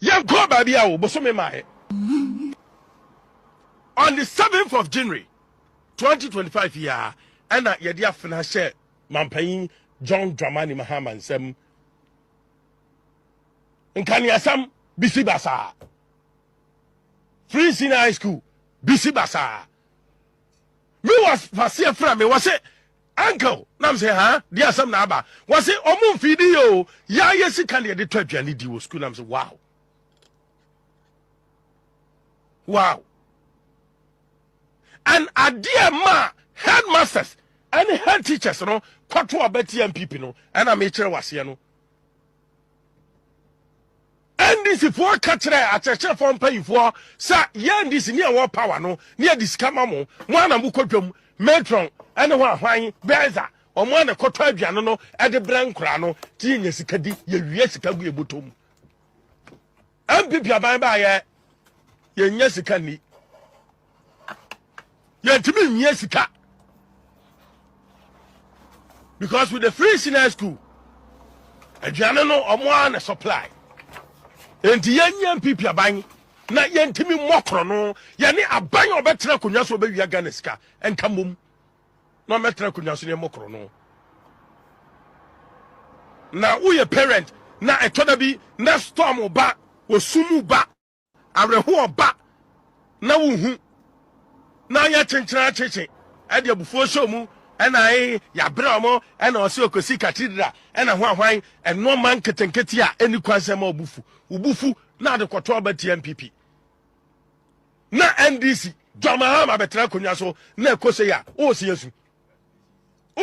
On the 7th of January, 2025 year, and at Yadia Financial Mampain John Dramani Mahama and Sem Nkaniasam Bisi Basa Free Senior High School Bisi Basa. Me was Fasia from me was it uncle nam say huh dear some naba was it omun video ya yes can the 12 jani di school nam say wow and a dear ma headmasters and head teachers no kwatu abeti MPP no and am chere wase no and this for catcher a church for pay for sa yan this near war power no near this camamo one am kodwam metron and one beza or one a koto aduano no at the brankra no tin yesikadi ye wie sika gu ebotom MPP aban ba ye ye nya sika ni ye ntimi nya sika because with the free senior school aduano no omo na supply enti ye nya MPP aban na ye ntimi mokro no ye ne aban obetra konwa so obewia Ghana sika enkamom no metra konwa so ne mokro no na woyɛ parent na ɛtɔda bi na storm ba wɔsum ba awerɛho ba na wohu na yɛ kyenkyena kyekye ɛde abufuo hyɛ mu ɛna yɛabrɛ ɔmo ɛna ɔsɛ ɔkɔsi cathedral ɛna ho ahwan ɛnɔɔma nketenkete a ɛni kwan sɛ ma wobufu na ade kɔtɔ ɔba TMPP na NDC John Mahama bɛtena akonnwa so na ɛkɔ sɛ yɛ a ɔɔsi yesu.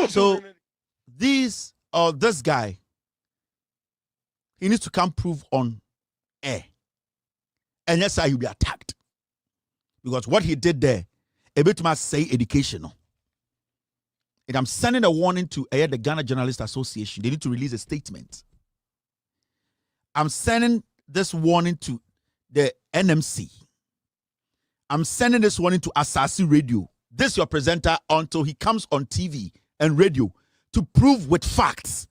So this guy, he needs to come prove on air, and yes, he will be attacked because what he did there, a bit must say educational. And I'm sending a warning to the Ghana Journalists Association. They need to release a statement. I'm sending this warning to the NMC. I'm sending this warning to Asasi Radio. This your presenter until he comes on TV and radio to prove with facts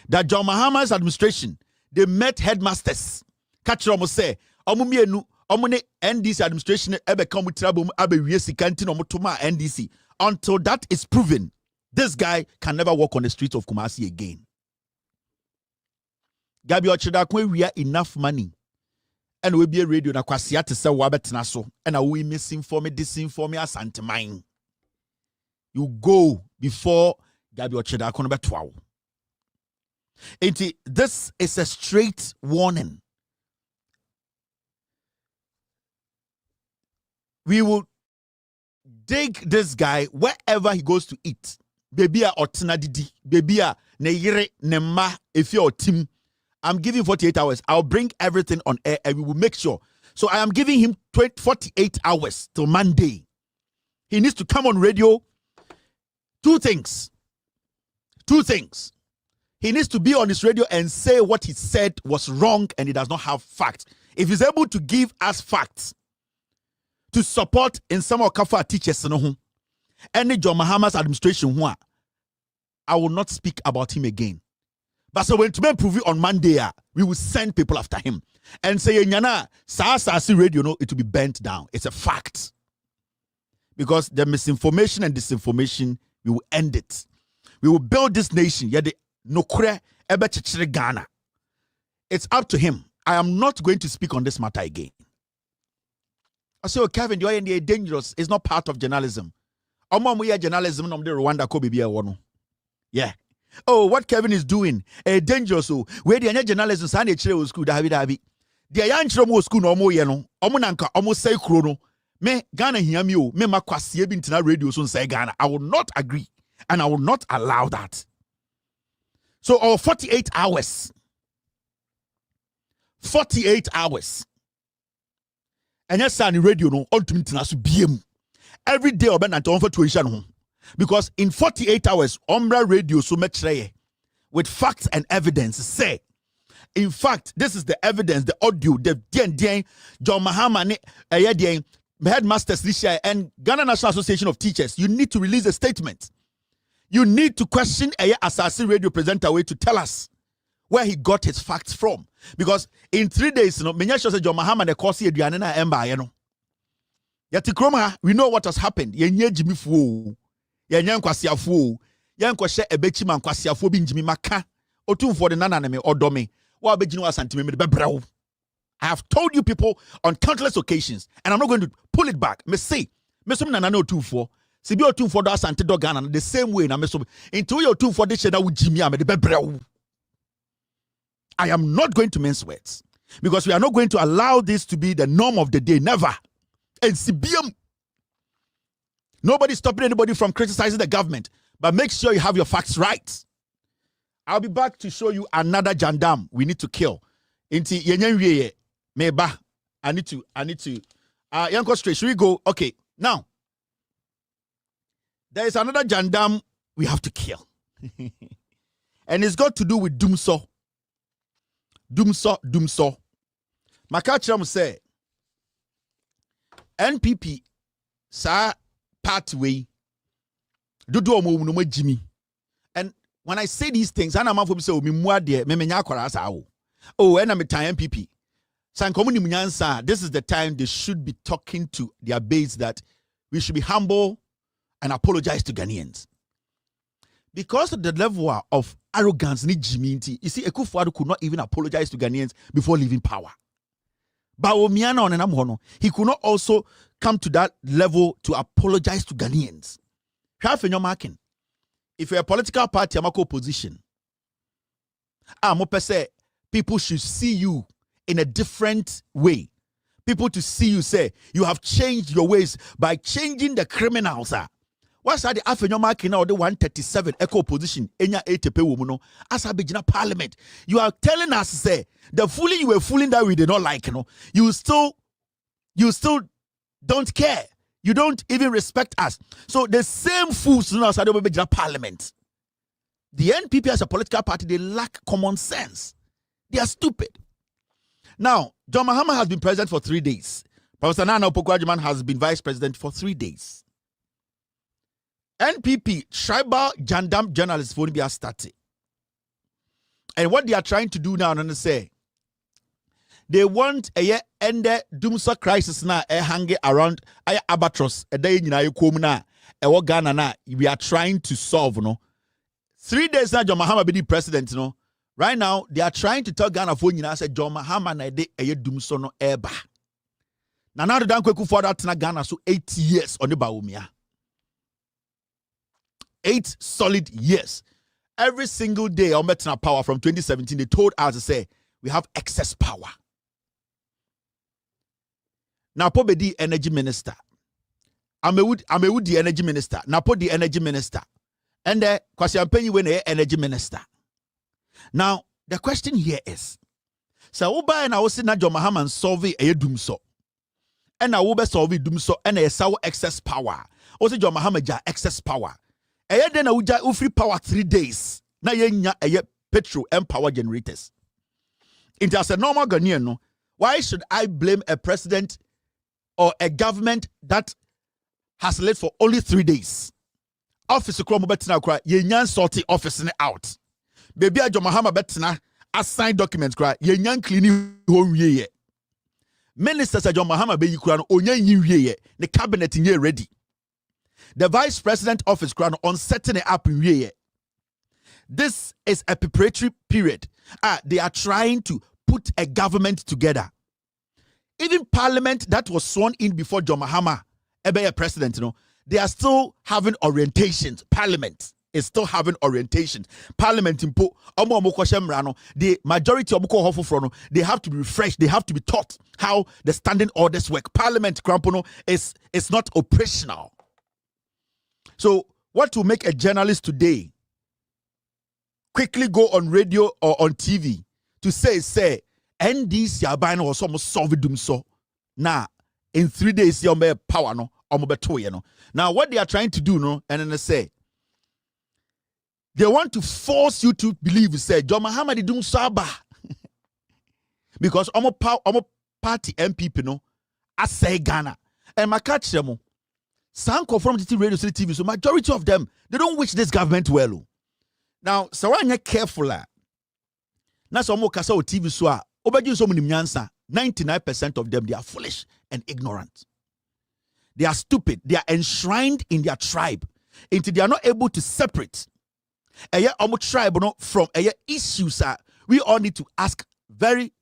that John Mahama's administration, they met headmasters. Catch them say, Omumienu, Omune NDC administration ebe come with trouble abe wiesi kantin omutuma NDC. Until that is proven, this guy can never walk on the streets of Kumasi again. Gabi Ochida kwe we are enough money. And we be a radio na kwasia te se wabetena so. And we misinform, disinform asante mine. You go before Gabi Ochida kono betwa. This is a straight warning. We will dig this guy wherever he goes to eat. Baby a otena didi, baby a ne yire ne ma if your team. I'm giving 48 hours. I'll bring everything on air and we will make sure. So I am giving him 48 hours till Monday. He needs to come on radio. Two things. He needs to be on his radio and say what he said was wrong and he does not have facts. If he's able to give us facts to support in some of Kafa teachers, any John Mahama's administration, I will not speak about him again. But so when to prove it on Monday, we will send people after him and say, Nyana, Sasi radio, no, it will be bent down. It's a fact. Because the misinformation and disinformation, we will end it. We will build this nation. Ghana. It's up to him. I am not going to speak on this matter again. I say, oh, Kevin, you are dangerous. It's not part of journalism. Journalism, Rwanda, yeah. Oh, what Kevin is doing, dangerous. So where the journalism Sunday chile school, David. The young children school no more, Omunanka, almost say chrono. Me Ghana hear me, me makwasi bintina radio so say Ghana. I will not agree, and I will not allow that. So our 48 hours. 48 hours. And yes, on the radio no on to bintina so BM. Every day oben and on for tuition. Because in 48 hours, Ombra Radio so much with facts and evidence say, in fact, this is the evidence, the audio, the John Mahama, headmasters this year, and Ghana National Association of Teachers. You need to release a statement. You need to question Asasi Radio presenter way to tell us where he got his facts from. Because in 3 days, John Mahama the course Adriana Emba, Yatikroma, we know what has happened. Jimmy Fu. Yan kwasiafo yan kwahye ebechi man kwasiafo bi njimi maka otumfo de nana me odome wa beginu asantime me bebrew. I have told you people on countless occasions and I'm not going to pull it back. Me say me so nana otumfo se bi otumfo do asante do Ghana the same way na me so into your otumfo de cheda wo jimi am de bebrew. I am not going to mince words because we are not going to allow this to be the norm of the day, never. And CBM, nobody's stopping anybody from criticizing the government, but make sure you have your facts right. I'll be back to show you another Jandam we need to kill. Inti yenyenwiye meba. I need to. Yanko straight. Should we go? Okay. Now, there is another Jandam we have to kill. And it's got to do with Dumso. Makachram say NPP sa pathway dodo omo no Jimmy. And when I say these things, I am for say me mua de me menya akwara sa o. Oh, and I'm a time NPP. This is the time they should be talking to their base that we should be humble and apologize to Ghanaians. because of the level of arrogance, you see, Akufo-Addo could not even apologize to Ghanaians before leaving power. But he could not also come to that level to apologize to Ghanaians. If you're a political party, I'm a opposition. People should see you in a different way. People to see you say you have changed your ways by changing the criminals. What's that? The Afenyomarkin now the 137 echo position enya 80 woman as a big parliament. You are telling us say the fooling you were fooling that we did not like, you still don't care. You don't even respect us. So the same fools now say the parliament. The NPP as a political party, they lack common sense. They are stupid. Now, John Mahama has been president for 3 days. Professor Nana Opoku-Agyeman has been vice president for 3 days. NPP, tribal Jandam journalists will be started. And what they are trying to do now, and say, they want a year end the Dumsa crisis now, hanging around Albatross, a day in Ayukumna, a Ghana na, we are trying to solve, 3 days now, John Mahama be the president, Right now, they are trying to tell Ghana for you say John Mahama na de a Dumso no eba. Now the Danko Akufo-Addo na Ghana so 8 years on the Baumia. 8 solid years. Every single day on Metna power from 2017, they told us to say we have excess power. Now po be the energy minister. Amewu the energy minister. Now po the energy minister. And the Kwasi Ampenyi when the energy minister. Now, the question here is, so Uba and I was saying John Mahama solve a dumso. And I will be solve dumso and a sour excess power. Also, John Mahama ja excess power. A then I would free power 3 days. Na yenya a petrol and power generators. It as a normal Ghanaian, why should I blame a president or a government that has led for only 3 days? Office Kromo Betina cry, yenyan sorti office out. Baby John Mahama Betina assign documents cry, yenyan cleaning home ye. Ministers John Mahama be Ukraine onyan ye, the cabinet in ye ready. The vice president office crown on setting it up in ye. This is a preparatory period. They are trying to put a government together. Even parliament that was sworn in before John Mahama, a president, they are still having orientations. Parliament is still having orientations. Parliament impo the majority of they have to be refreshed. They have to be taught how the standing orders work. Parliament Krampono is not operational. So what will make a journalist today quickly go on radio or on TV to say NDC abano or some solve dum so now in 3 days you may power no. Now, what they are trying to do, and then they say, they want to force you to believe, say, John Mahama di dum saba. Because omo party MPP, I say Ghana. And my catch them, some from the radio city TV, so majority of them, they don't wish this government well. Now, so when you're careful, now some more kasa o TV so obedi so many nyansa, 99% of them, they are foolish and ignorant. They are stupid. They are enshrined in their tribe. Until they are not able to separate a tribe from issues. We all need to ask very,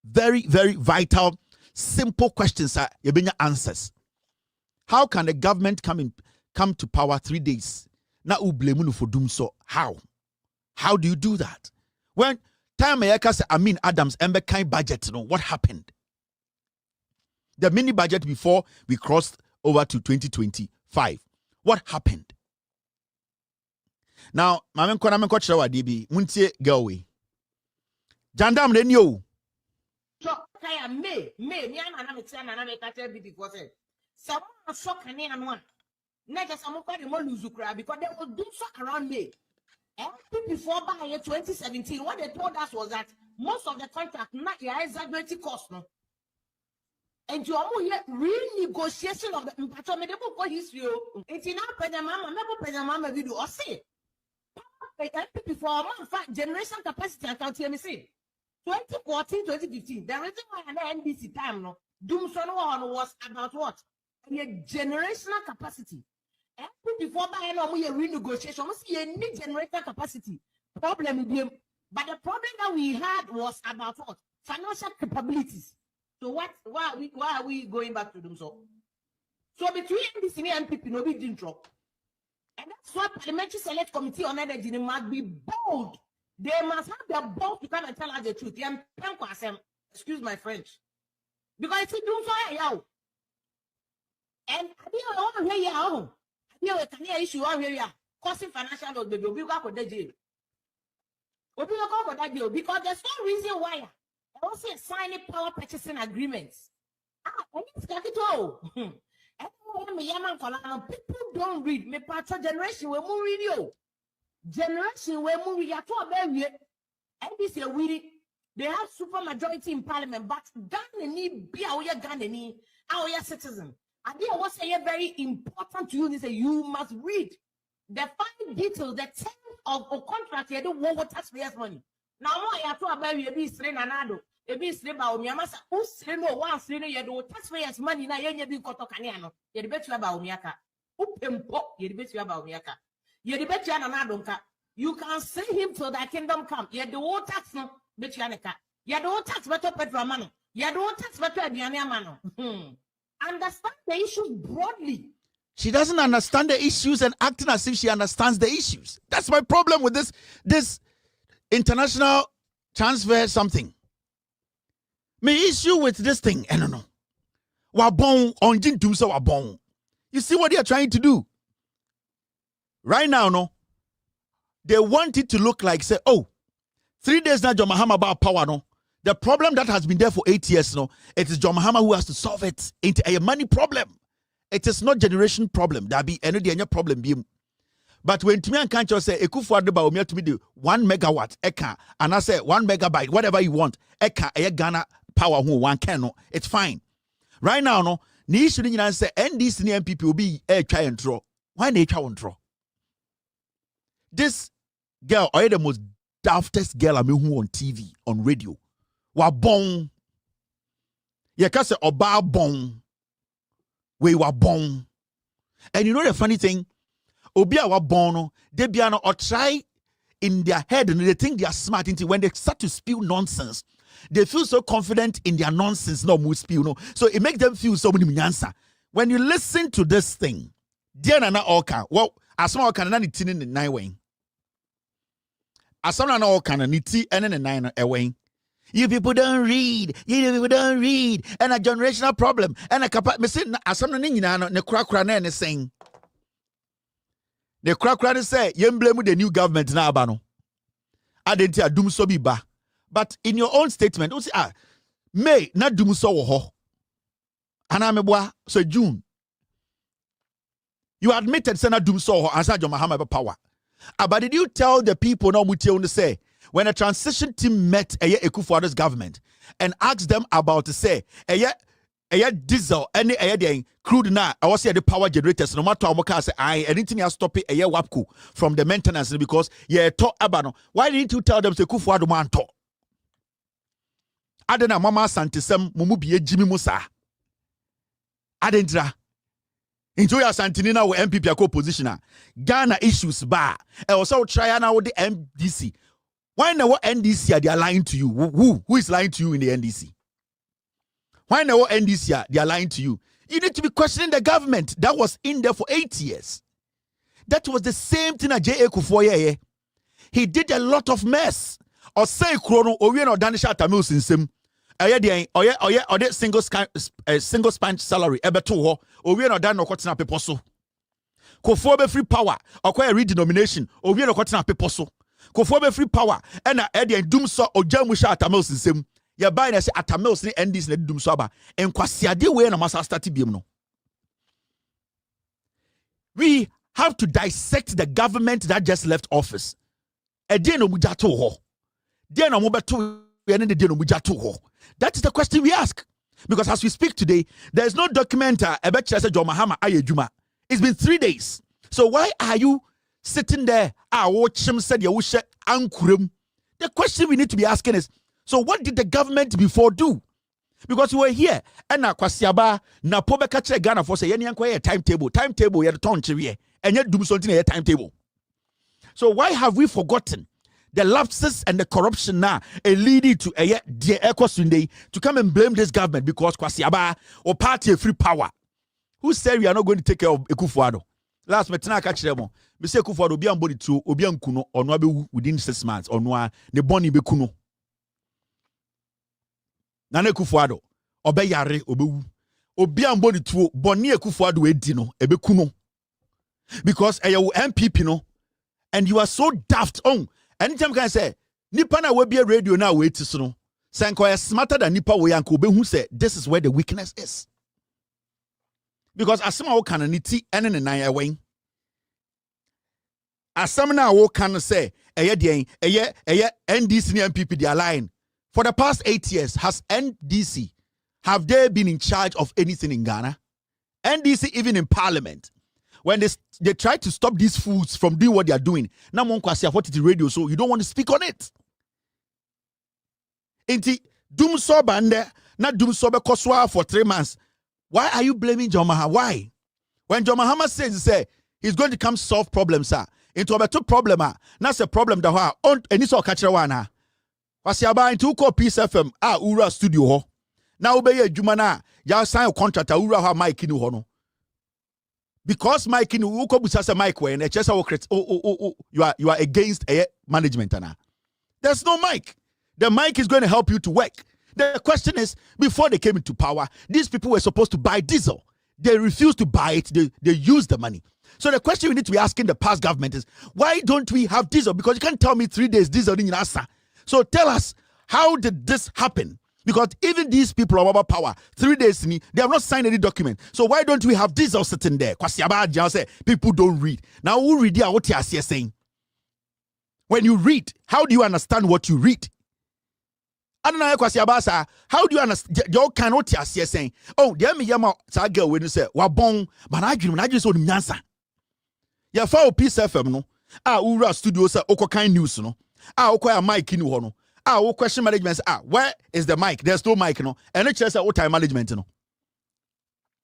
very, very vital, simple questions. Answers. How can the government come to power 3 days? Now we blame for doing so. How? How do you do that? When time Amin Adams kind budget, what happened? The mini budget before we crossed over to 2025. What happened? Now, Mamen Koname Kochrawa DB, Muntie Galway. Jandam Renyo. So, Kaya me, me, I'm a son and I'm a catcher before said. Someone shock and in one. Never someone called him Luzukra because they will do so around me. And before by 2017, what they told us was that most of the contract not exaggerated cost, no. And you are renegotiation of the impactable history. It's enough for the mama, never pay the mama video or say. Before a month, generation capacity account here, 2014, 2015. The reason why an NBC time, no, Doom Son was about what? A generational capacity. Before buying a renegotiation, we see a new generator capacity problem with them. But the problem that we had was about what? Financial capabilities. So why are we going back to them so? So between NDC and NPP, nobody didn't drop. And that's why Parliamentary Select Committee on Energy must be bold. They must have the balls to come and tell us the truth. Excuse my French. Because it's doing so now. And I didn't know here. I didn't issue on here. Causing financial loss, baby. We got the jail. We got that deal because there's no reason why. I also signing power purchasing agreements. I need to get it. People don't read. Me patro generation we mu read you. Generation we mu read. Yato abe and this year we they have super majority in parliament, but Ghana need be our Ghana need our citizen. And they was say very important to you. They say you must read the fine details, the terms of a contract. You don't want taxpayers' money. Now more yato abe we be strain anado. Ebi sreba omiamasa o sre no wa sre no ye do taxpayers money na ye nya bi koto kane ano ye de betu aba omiaka o pempo ye de betu aba omiaka ye de betu ana na donka you can see him till that kingdom come ye de wo tax no betu aneka ye de wo tax beto petrol mano ye de wo tax beto aduane amano understand the issues broadly. She doesn't understand the issues and acting as if she understands the issues. That's my problem with this international transfer something. My issue with this thing, I don't know. Wabong on Jintum so wabong. You see what they are trying to do? Right now, no. They want it to look like, say, 3 days now, John Mahama about power, no. The problem that has been there for 8 years, no. It is John Mahama who has to solve it. It's a money problem. It is not generation problem. There be any problem. But when Timian can't just say, Ekufuadeba Omia to me do 1 megawatt, eka, and I say 1 megabyte, whatever you want, eka, Ghana power who one can, no, it's fine. Right now, no, ni issue ni say NDC and MPP will be a try and draw. Why they try and draw? This girl, or the most daftest girl I mean who on TV, on radio, wa bon. You can say oba bon. We were born. And you know the funny thing? Obia wa born, they be or try in their head and they think they are smart until when they start to spew nonsense, they feel so confident in their nonsense, no more spew, no. So it makes them feel so many answer. When you listen to this thing, dear Nana Oka, well, as small can any tin in the 9 way. As some Nana Oka and niti and in the 9 away. You people don't read. You people don't read. And a generational problem. And a capacity. As some the crack and saying. The crack say, you blame with the new government now, Bano. I didn't tell doom so be ba. But in your own statement, don't say, May not doom so ho. And I'm a so June. You admitted Senator doom so ho as I Mahama power. But did you tell the people no muti to say? When a transition team met Ekufuado's government and asked them about to say, diesel, any crude now, I was the power generators, no matter how say anything else stop it, WAPCO from the maintenance because talk about why didn't you tell them to Ekufuado man talk? Adena mama santisem mumubi Jimmy Musa. Adentra. Into your Santinina with MPP positioner. Ghana issues bar. I also try now with the MDC. Why now what NDC they are lying to you? Who is lying to you in the NDC? Why now what NDC they are lying to you? You need to be questioning the government that was in there for 8 years. That was the same thing at J.A. Kufuor. He did a lot of mess. Or say Chrono or we no Danisha Tamil since him. Oye single span salary ebeto ho or we no dan no kwatina people so. Kufuor be free power or kwa redenomination or we no kwatina people so. Kufuor be free power and dum so ojamusha atamil sinsem ya buy na say atamil ni ndis na dum so aba en kwasiade we na masa start biem no. We have to dissect the government that just left office. Ede no muja to ho. De no mo beto we na de no muja to ho. That is the question we ask. Because as we speak today, there is no document about John Mahama ayejuma. It's been 3 days. So why are you sitting there, watch him said ankurum? The question we need to be asking is, so what did the government before do? Because you were here and na kwasiaba na po be catch Ghana for say yen yanko timetable ye ton chiriye and yet do something a timetable. So why have we forgotten the lapses and the corruption now leading to a dear Echo Sunday to come and blame this government because kwasiaba or party free power? Who said we are not going to take care of Ekufuado? Last metana catch them. Me say Ekufuado obi ambodi to obi ankuno or no be within 6 months or no ne boni be kuno. Nana Ekufuado obe yare obewu obi ambodi to boni Ekufuado edi no ebe kuno because you MPP no and you are so daft on anytime can say nipa na we be a radio na we ti so no sanko is smarter than nipa we yanko obehu say this is where the weakness is because asema wo kan ni ti ene ne nan ewen asem na wo kan say eye den eye NDC and MPP they align. For the past 8 years, has NDC, have they been in charge of anything in Ghana? NDC, even in parliament, when they try to stop these fools from doing what they are doing, now one kwasi afford the radio, so you don't want to speak on it. Inti doom soba ande, not doom soba koswa for 3 months. Why are you blaming John Mahama? Why? When John Mahama says he's going to come solve problems, sir. Into a two problem, that's a problem that on any so catch one. Wasiaba into ko Peace FM ura studio ho. Na obeye adwuma na ya sign contract ura ha mic ni ho no. Because mic ni wo ko busa se mic we na chesa wo you are against a management ana. There's no mic. The mic is going to help you to work. The question is, before they came into power, these people were supposed to buy diesel. They refused to buy it. They used the money. So the question we need to be asking the past government is, why don't we have diesel? Because you can't tell me 3 days diesel in Asa. So tell us, how did this happen? Because even these people of our power, 3 days, they have not signed any document. So why don't we have diesel sitting there? Say people don't read. Now who read what you are saying? When you read, how do you understand what you read? How do you understand? You cannot hear saying, oh, there me yama girl when you say, wabong, but I just want to answer. Ya fa Peace FM no, ura studio say oko kind news no, oko a mic ni ho no, oko question management say, where is the mic? There's no mic no, and it says time management no.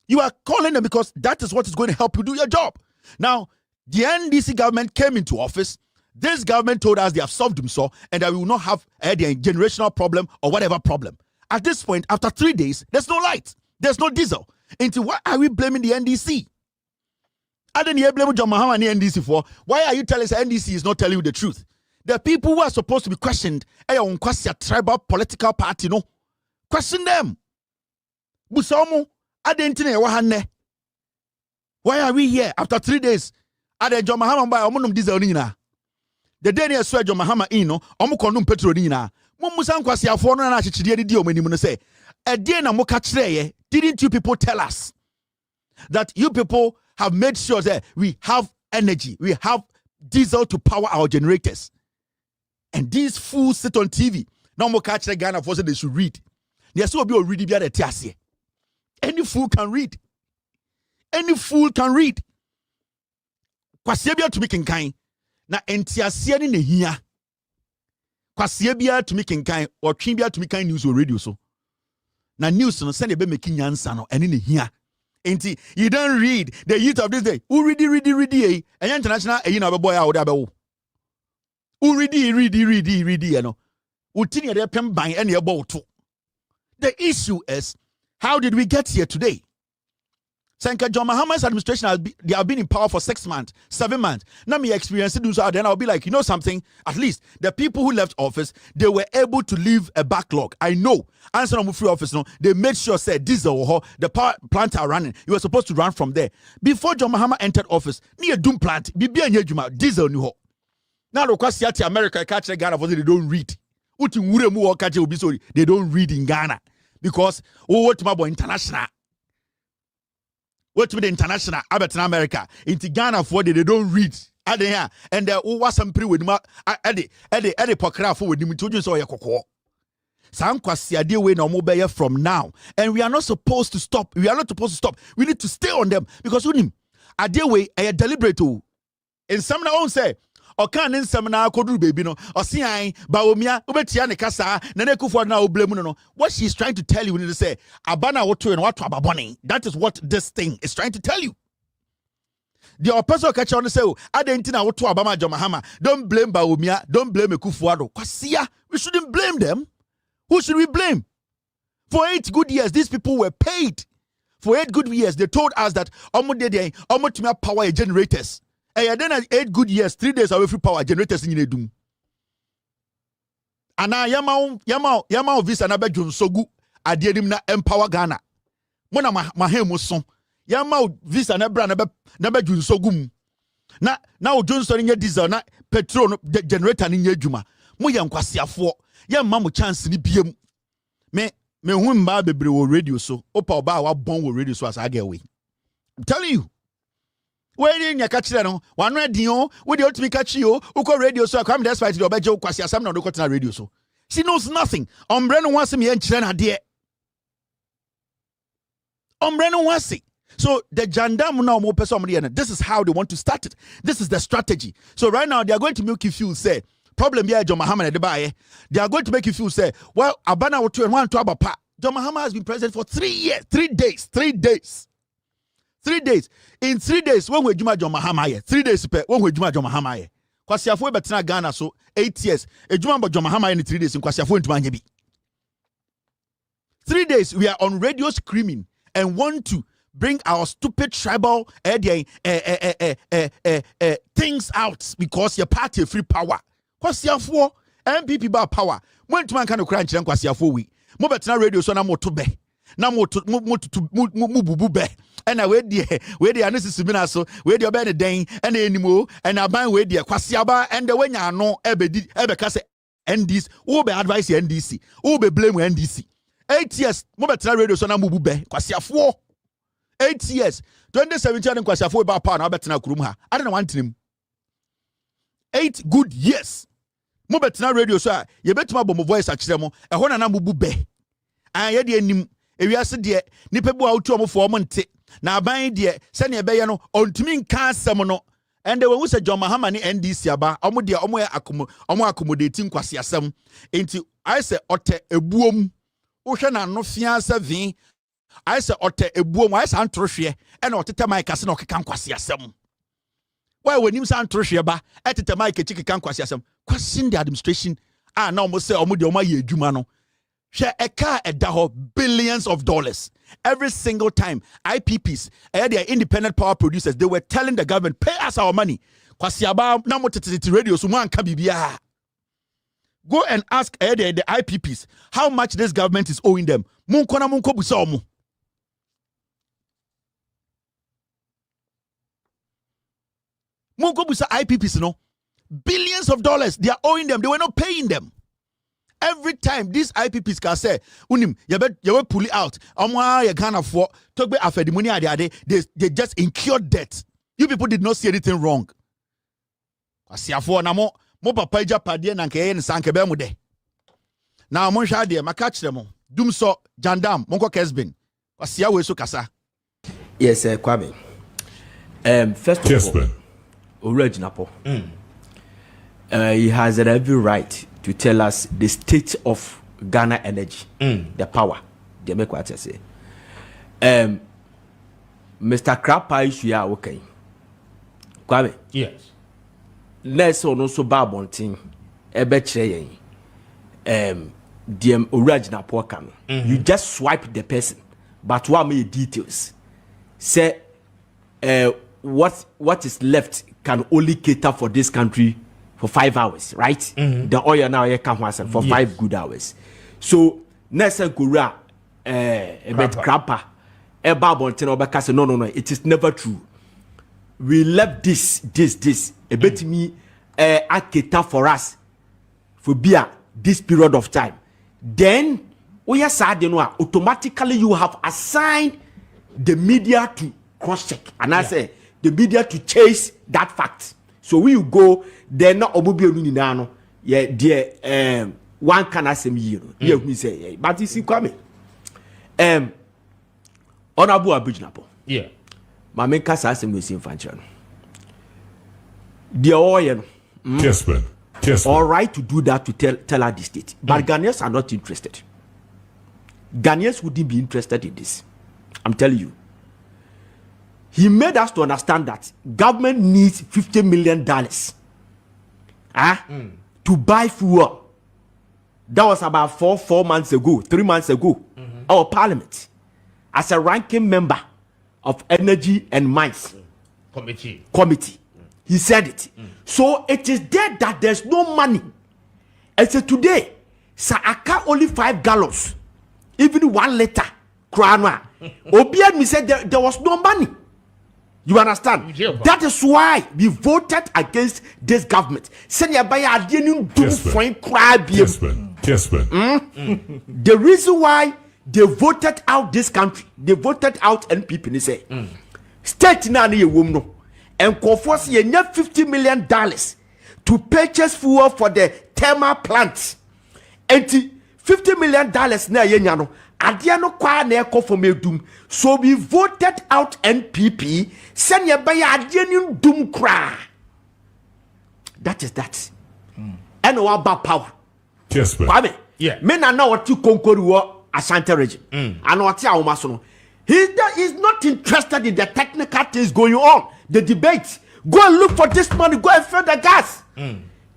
You are calling them because that is what is going to help you do your job. Now, the NDC government came into office. This government told us they have solved themselves and that we will not have a generational problem or whatever problem. At this point, after 3 days, there's no light. There's no diesel. Into why are we blaming the NDC? I didn't blame John Mahama and the NDC for. Why are you telling us the NDC is not telling you the truth? The people who are supposed to be questioned, a tribal political party, no? Question them. Busomo, why are we here after 3 days? Ade John Mahama by omunum diesel nina. The day near Sir John Mahama ino, omukonum petrol nina. Mumusan kwasi afo no na chichide di omani mu no say. E dey na mo ka kire didn't you people tell us that you people have made sure that we have energy, we have diesel to power our generators? And these fools sit on TV. Now mo catch the Ghana for say they should read. There's so be already be at the any fool can read. Any fool can read. Kwasiebia to make kind. Na entiasie ni nehia. Kwasiebia to make kind or twimbia to make kind news or radio so. Na news no send be making nyansa no ene nehia. Enti you don't read the youth of this day. Who read eh? And international na be boy out there be. Who read you know. Utini de pem ban ene e bo to. The issue is, how did we get here today? Sanka John Mahama's administration they have been in power for 6 months, 7 months. Now me experience do so, then I'll be like, you know something? At least the people who left office, they were able to leave a backlog. I know. Answer on free office, no, they made sure said diesel the power plant are running. You were supposed to run from there. Before John Mahama entered office, near Doom plant, diesel new. Now the America catch Ghana for they don't read. They don't read in Ghana because what my boy international. What with the international Aberton America into Ghana for they don't read. And there was some pre with Eddie Pokra for with him to so yakoko. Sam Kwasia deal way no mobile from now. And we are not supposed to stop. We are not supposed to stop. We need to stay on them because with him, a deal way a deliberate. And some now say, okan ne nsem na akoduru baby no osian baomia obetia ne kasa na ne kufo na oblemu no what she's trying to tell you when you say abana woto no wato ababone. That is what this thing is trying to tell you. The oppressor catch on say adentina woto abama Jomahama, don't blame baomia, don't blame Ekufuado. Kwasia, we shouldn't blame them. Who should we blame? For 8 good years these people were paid. For 8 good years they told us that omo power generators. And then 8 good years, 3 days away free power generators in Yedum. And now yama visa na bedroom so good. I did him na empower Ghana. Mona mahemo son. Yama visa na bra na bedroom so good. Now Johnson in diesel na petrol generator in Yejuma. Mo yankwasi afo. Yama mo chance ni biem. Me humba bebre wo radio so. Opa oba wa bon wo radio so as I get away. I'm telling you. Where in your catch no one radio with the ultimate catch you uko radio so come despite the obejo kwasi asam na do radio so she knows nothing ombreno wants me enchire na de ombreno wants it. So the Jandam now more person this is how they want to start it. This is the strategy. So right now they are going to make you feel say problem here John Mahama de bae. They are going to make you feel say well abana wotu and one to abapa. John Mahama has been president for 3 years 3 days 3 days 3 days. In 3 days, when we Juma John Mahama 3 days when we Juma John Mahama Kwasiafo betina Ghana so 8 years. E Juma John Mahama in 3 days in Kwasiafo ntuma nyebi. 3 days we are on radio screaming and want to bring our stupid tribal things out because your party free power. Kwasiafo MPP ba power. When ntuma kan okra nkyere Kwasiafo wi. Mo betina radio so na mo to be. Na mo bubu be. And I wait there, and this is so where the obey the dang and the anymore, and I buy where the Kwasiaba and the when you know ebe case NDC, who be advise NDC, who be blame NDC. 8 years, Mobile radio so na mubu be Kwasiafo. 8 years, 2017 and Kwasiafo about power now better kurumha. I don't want him. 8 good years. Mobile radio so you bet my bomb voice at Chemo, a hona na mubu be. I had the enim. If you are said, Nipa bu out to for monte. Na ban de se ne be ye no ontumi nka asem no and when we say John Mahama ni NDC aba omo de omo accommodate nkwase asem enti I say ote ebuom wo hwe na no fia 7 I say ote ebuom I say antrohwe e na otete mic ase na okeka nkwase asem why when him say antrohwe ba etete mic chikeka nkwase asem question the administration na omo say omo de omo ye adwuma no share a car at the billions of dollars every single time. IPPs, they are independent power producers. They were telling the government, pay us our money. Radio. Go and ask the IPPs how much this government is owing them. IPPs, no billions of dollars they are owing them. They were not paying them. Every time these IPPs can say, unim, you pull it out. You can't afford to be after the money they just incurred debt. You people did not see anything wrong. Mo papa Japadie na nke yen sanke be mu de. Na mo hwa de maka kire mo. Dum so Jandam monko Kesbin. Asia we so kasa. Yes, Kwame. First of all, Originapo. He has every right to tell us the state of Ghana energy, the power. They make what I say. Mr. Krapa is here, okay. Kwame. Yes. Let's also babonting a betre the original program. You just swipe the person, but what many details? Say what is left can only cater for this country for 5 hours, right? The oil now can for 5 good hours. So next Gura about Krapa, a babonting or no, it is never true. We left this a bit me a cater for us for beer this period of time. Then we are sad, automatically you have assigned the media to cross check, and I say the media to chase that fact. So we will go then not obubio yeah, dear one can ask me we say but you see coming. Honorable Abujnapo. Yeah. My main case as misinformation. The oil Yes, man. Yes, man. All right to do that to tell her the state. But Ghanaians are not interested. Ghanaians wouldn't be interested in this. I'm telling you. He made us to understand that government needs $50 million to buy fuel. That was about 4 months ago, 3 months ago. Our parliament, as a ranking member of Energy and Mines Committee, he said it. So it is there that there's no money. And so today, Saaka only 5 gallons, even 1 liter. Obiad me said there was no money. You understand? That is why we voted against this government. Yes, man. Yes, man. The reason why they voted out this country, they voted out NPP, they say, state na ye woman, and conforce ye $50 million to purchase fuel for the thermal plants. And $50 million na ye nyano. Adiano kwa na eko for me doom. So we voted out NPP. Send ye by adianu doom kra. That is that. And what about power? Yes, man. Kwame. Yeah. Men are now what you conquer Ashanti region. And what ya umasono. He's not interested in the technical things going on. The debates. Go and look for this money. Go and fill the gas.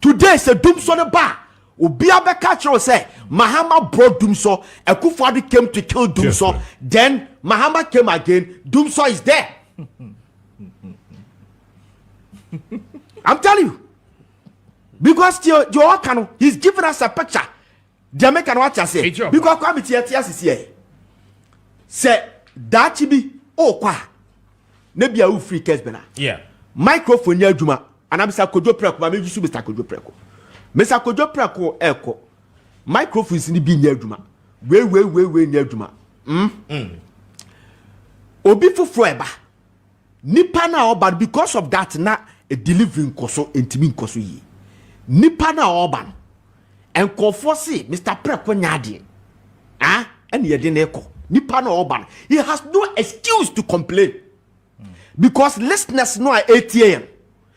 Today is a doom son of bar. Obiabe catcher say Mahama brought Doomso. Akufo-Addo came to kill Doomso. Yes, then Mahama came again. Doomso is there. I'm telling you. Because he's giving us a picture. The American watch I say. Because Kwame is here. Say that be kwa. Nebi a free case bena. Yeah. Microphone ya juma. And I'm Mr. Kojo Preko. I'm Mr. Kojo Preko. Mr. Kojo Preko eko. Microphone is ni bi nya adwuma. We nya adwuma. Obi fufro eba. Nipa na oba because of that na a delivering koso entimi nkoso yi. Nipa na oba. Enkofo se Mr. Preko nyade. And ye de na eko. Nipa na oba. He has no excuse to complain. Because listeners know at 8 a.m.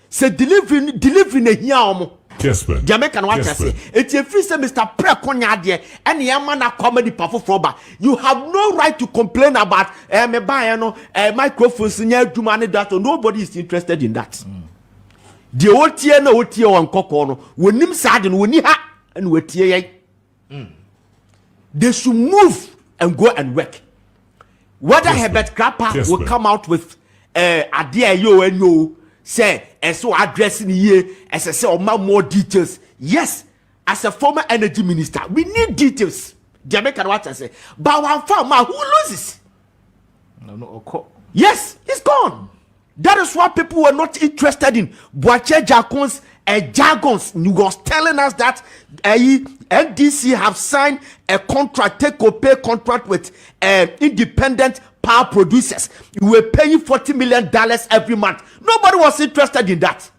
Say delivering a here omo. Yes, man. Jamaican what I say. It's a free say Mr. Prekonya and Yamana comedy performer. You have no right to complain about me buy microphones in your money that nobody is interested in that. The old tier no tier on cocono. When him sad and when he ha and we tier. They should move and go and work. Whether Herbert Krapper will come out with idea you and you say and so addressing here as I say more details. Yes, as a former energy minister, we need details. Jamaican what I say. But one farmer who loses? No. Yes, it's gone. That is why people were not interested in Boache Jacon's jargons. He was telling us that NDC have signed a contract, take-or-pay contract with independent power producers. We were paying $40 million every month. Nobody was interested in that.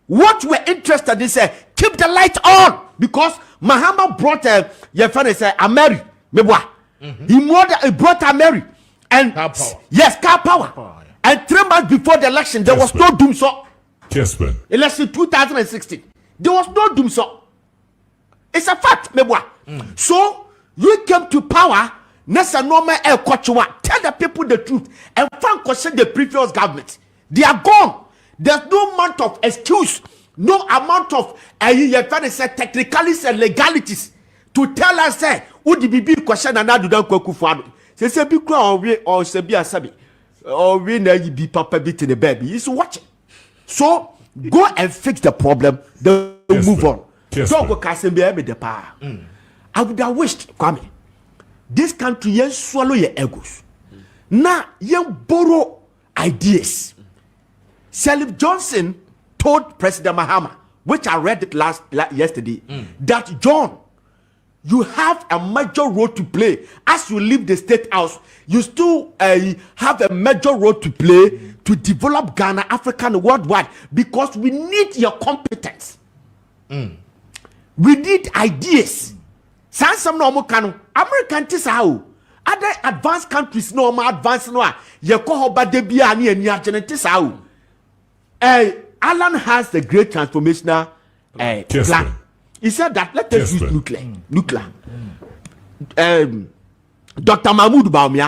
What we're interested in say keep the light on because Mahama brought your friend say Ameri mebwa. He brought Ameri and car power. Yes, car power. And 3 months before the election, there was no doom so. Yes, man. Election 2016, there was no doom so. It's a fact, mebwa. So you came to power. Nessa normal air kochwa. Tell the people the truth and find question the previous government. They are gone. There's no amount of excuse, no amount of technicalities and legalities to tell us say who the BB question and now do don't go for say be or say be asabi or we na be papa bit in the baby. He's watching. So go and fix the problem. Then move on. Don't go casting be the power. I would have wished Kwame. This country yen swallow your egos. Now yen borrow ideas. Salif Johnson told President Mahama, which I read it yesterday, that John, you have a major role to play. As you leave the state house, you still have a major role to play to develop Ghana, Africa, and worldwide because we need your competence. We need ideas. Some no more American tisao. Other advanced countries no more advanced no. Ye ko hoba debia ni tisao. Alan has the great transformational Yes, plan. sir. He said that let us Yes, use sir. nuclear. Dr. Mahmoud Baumia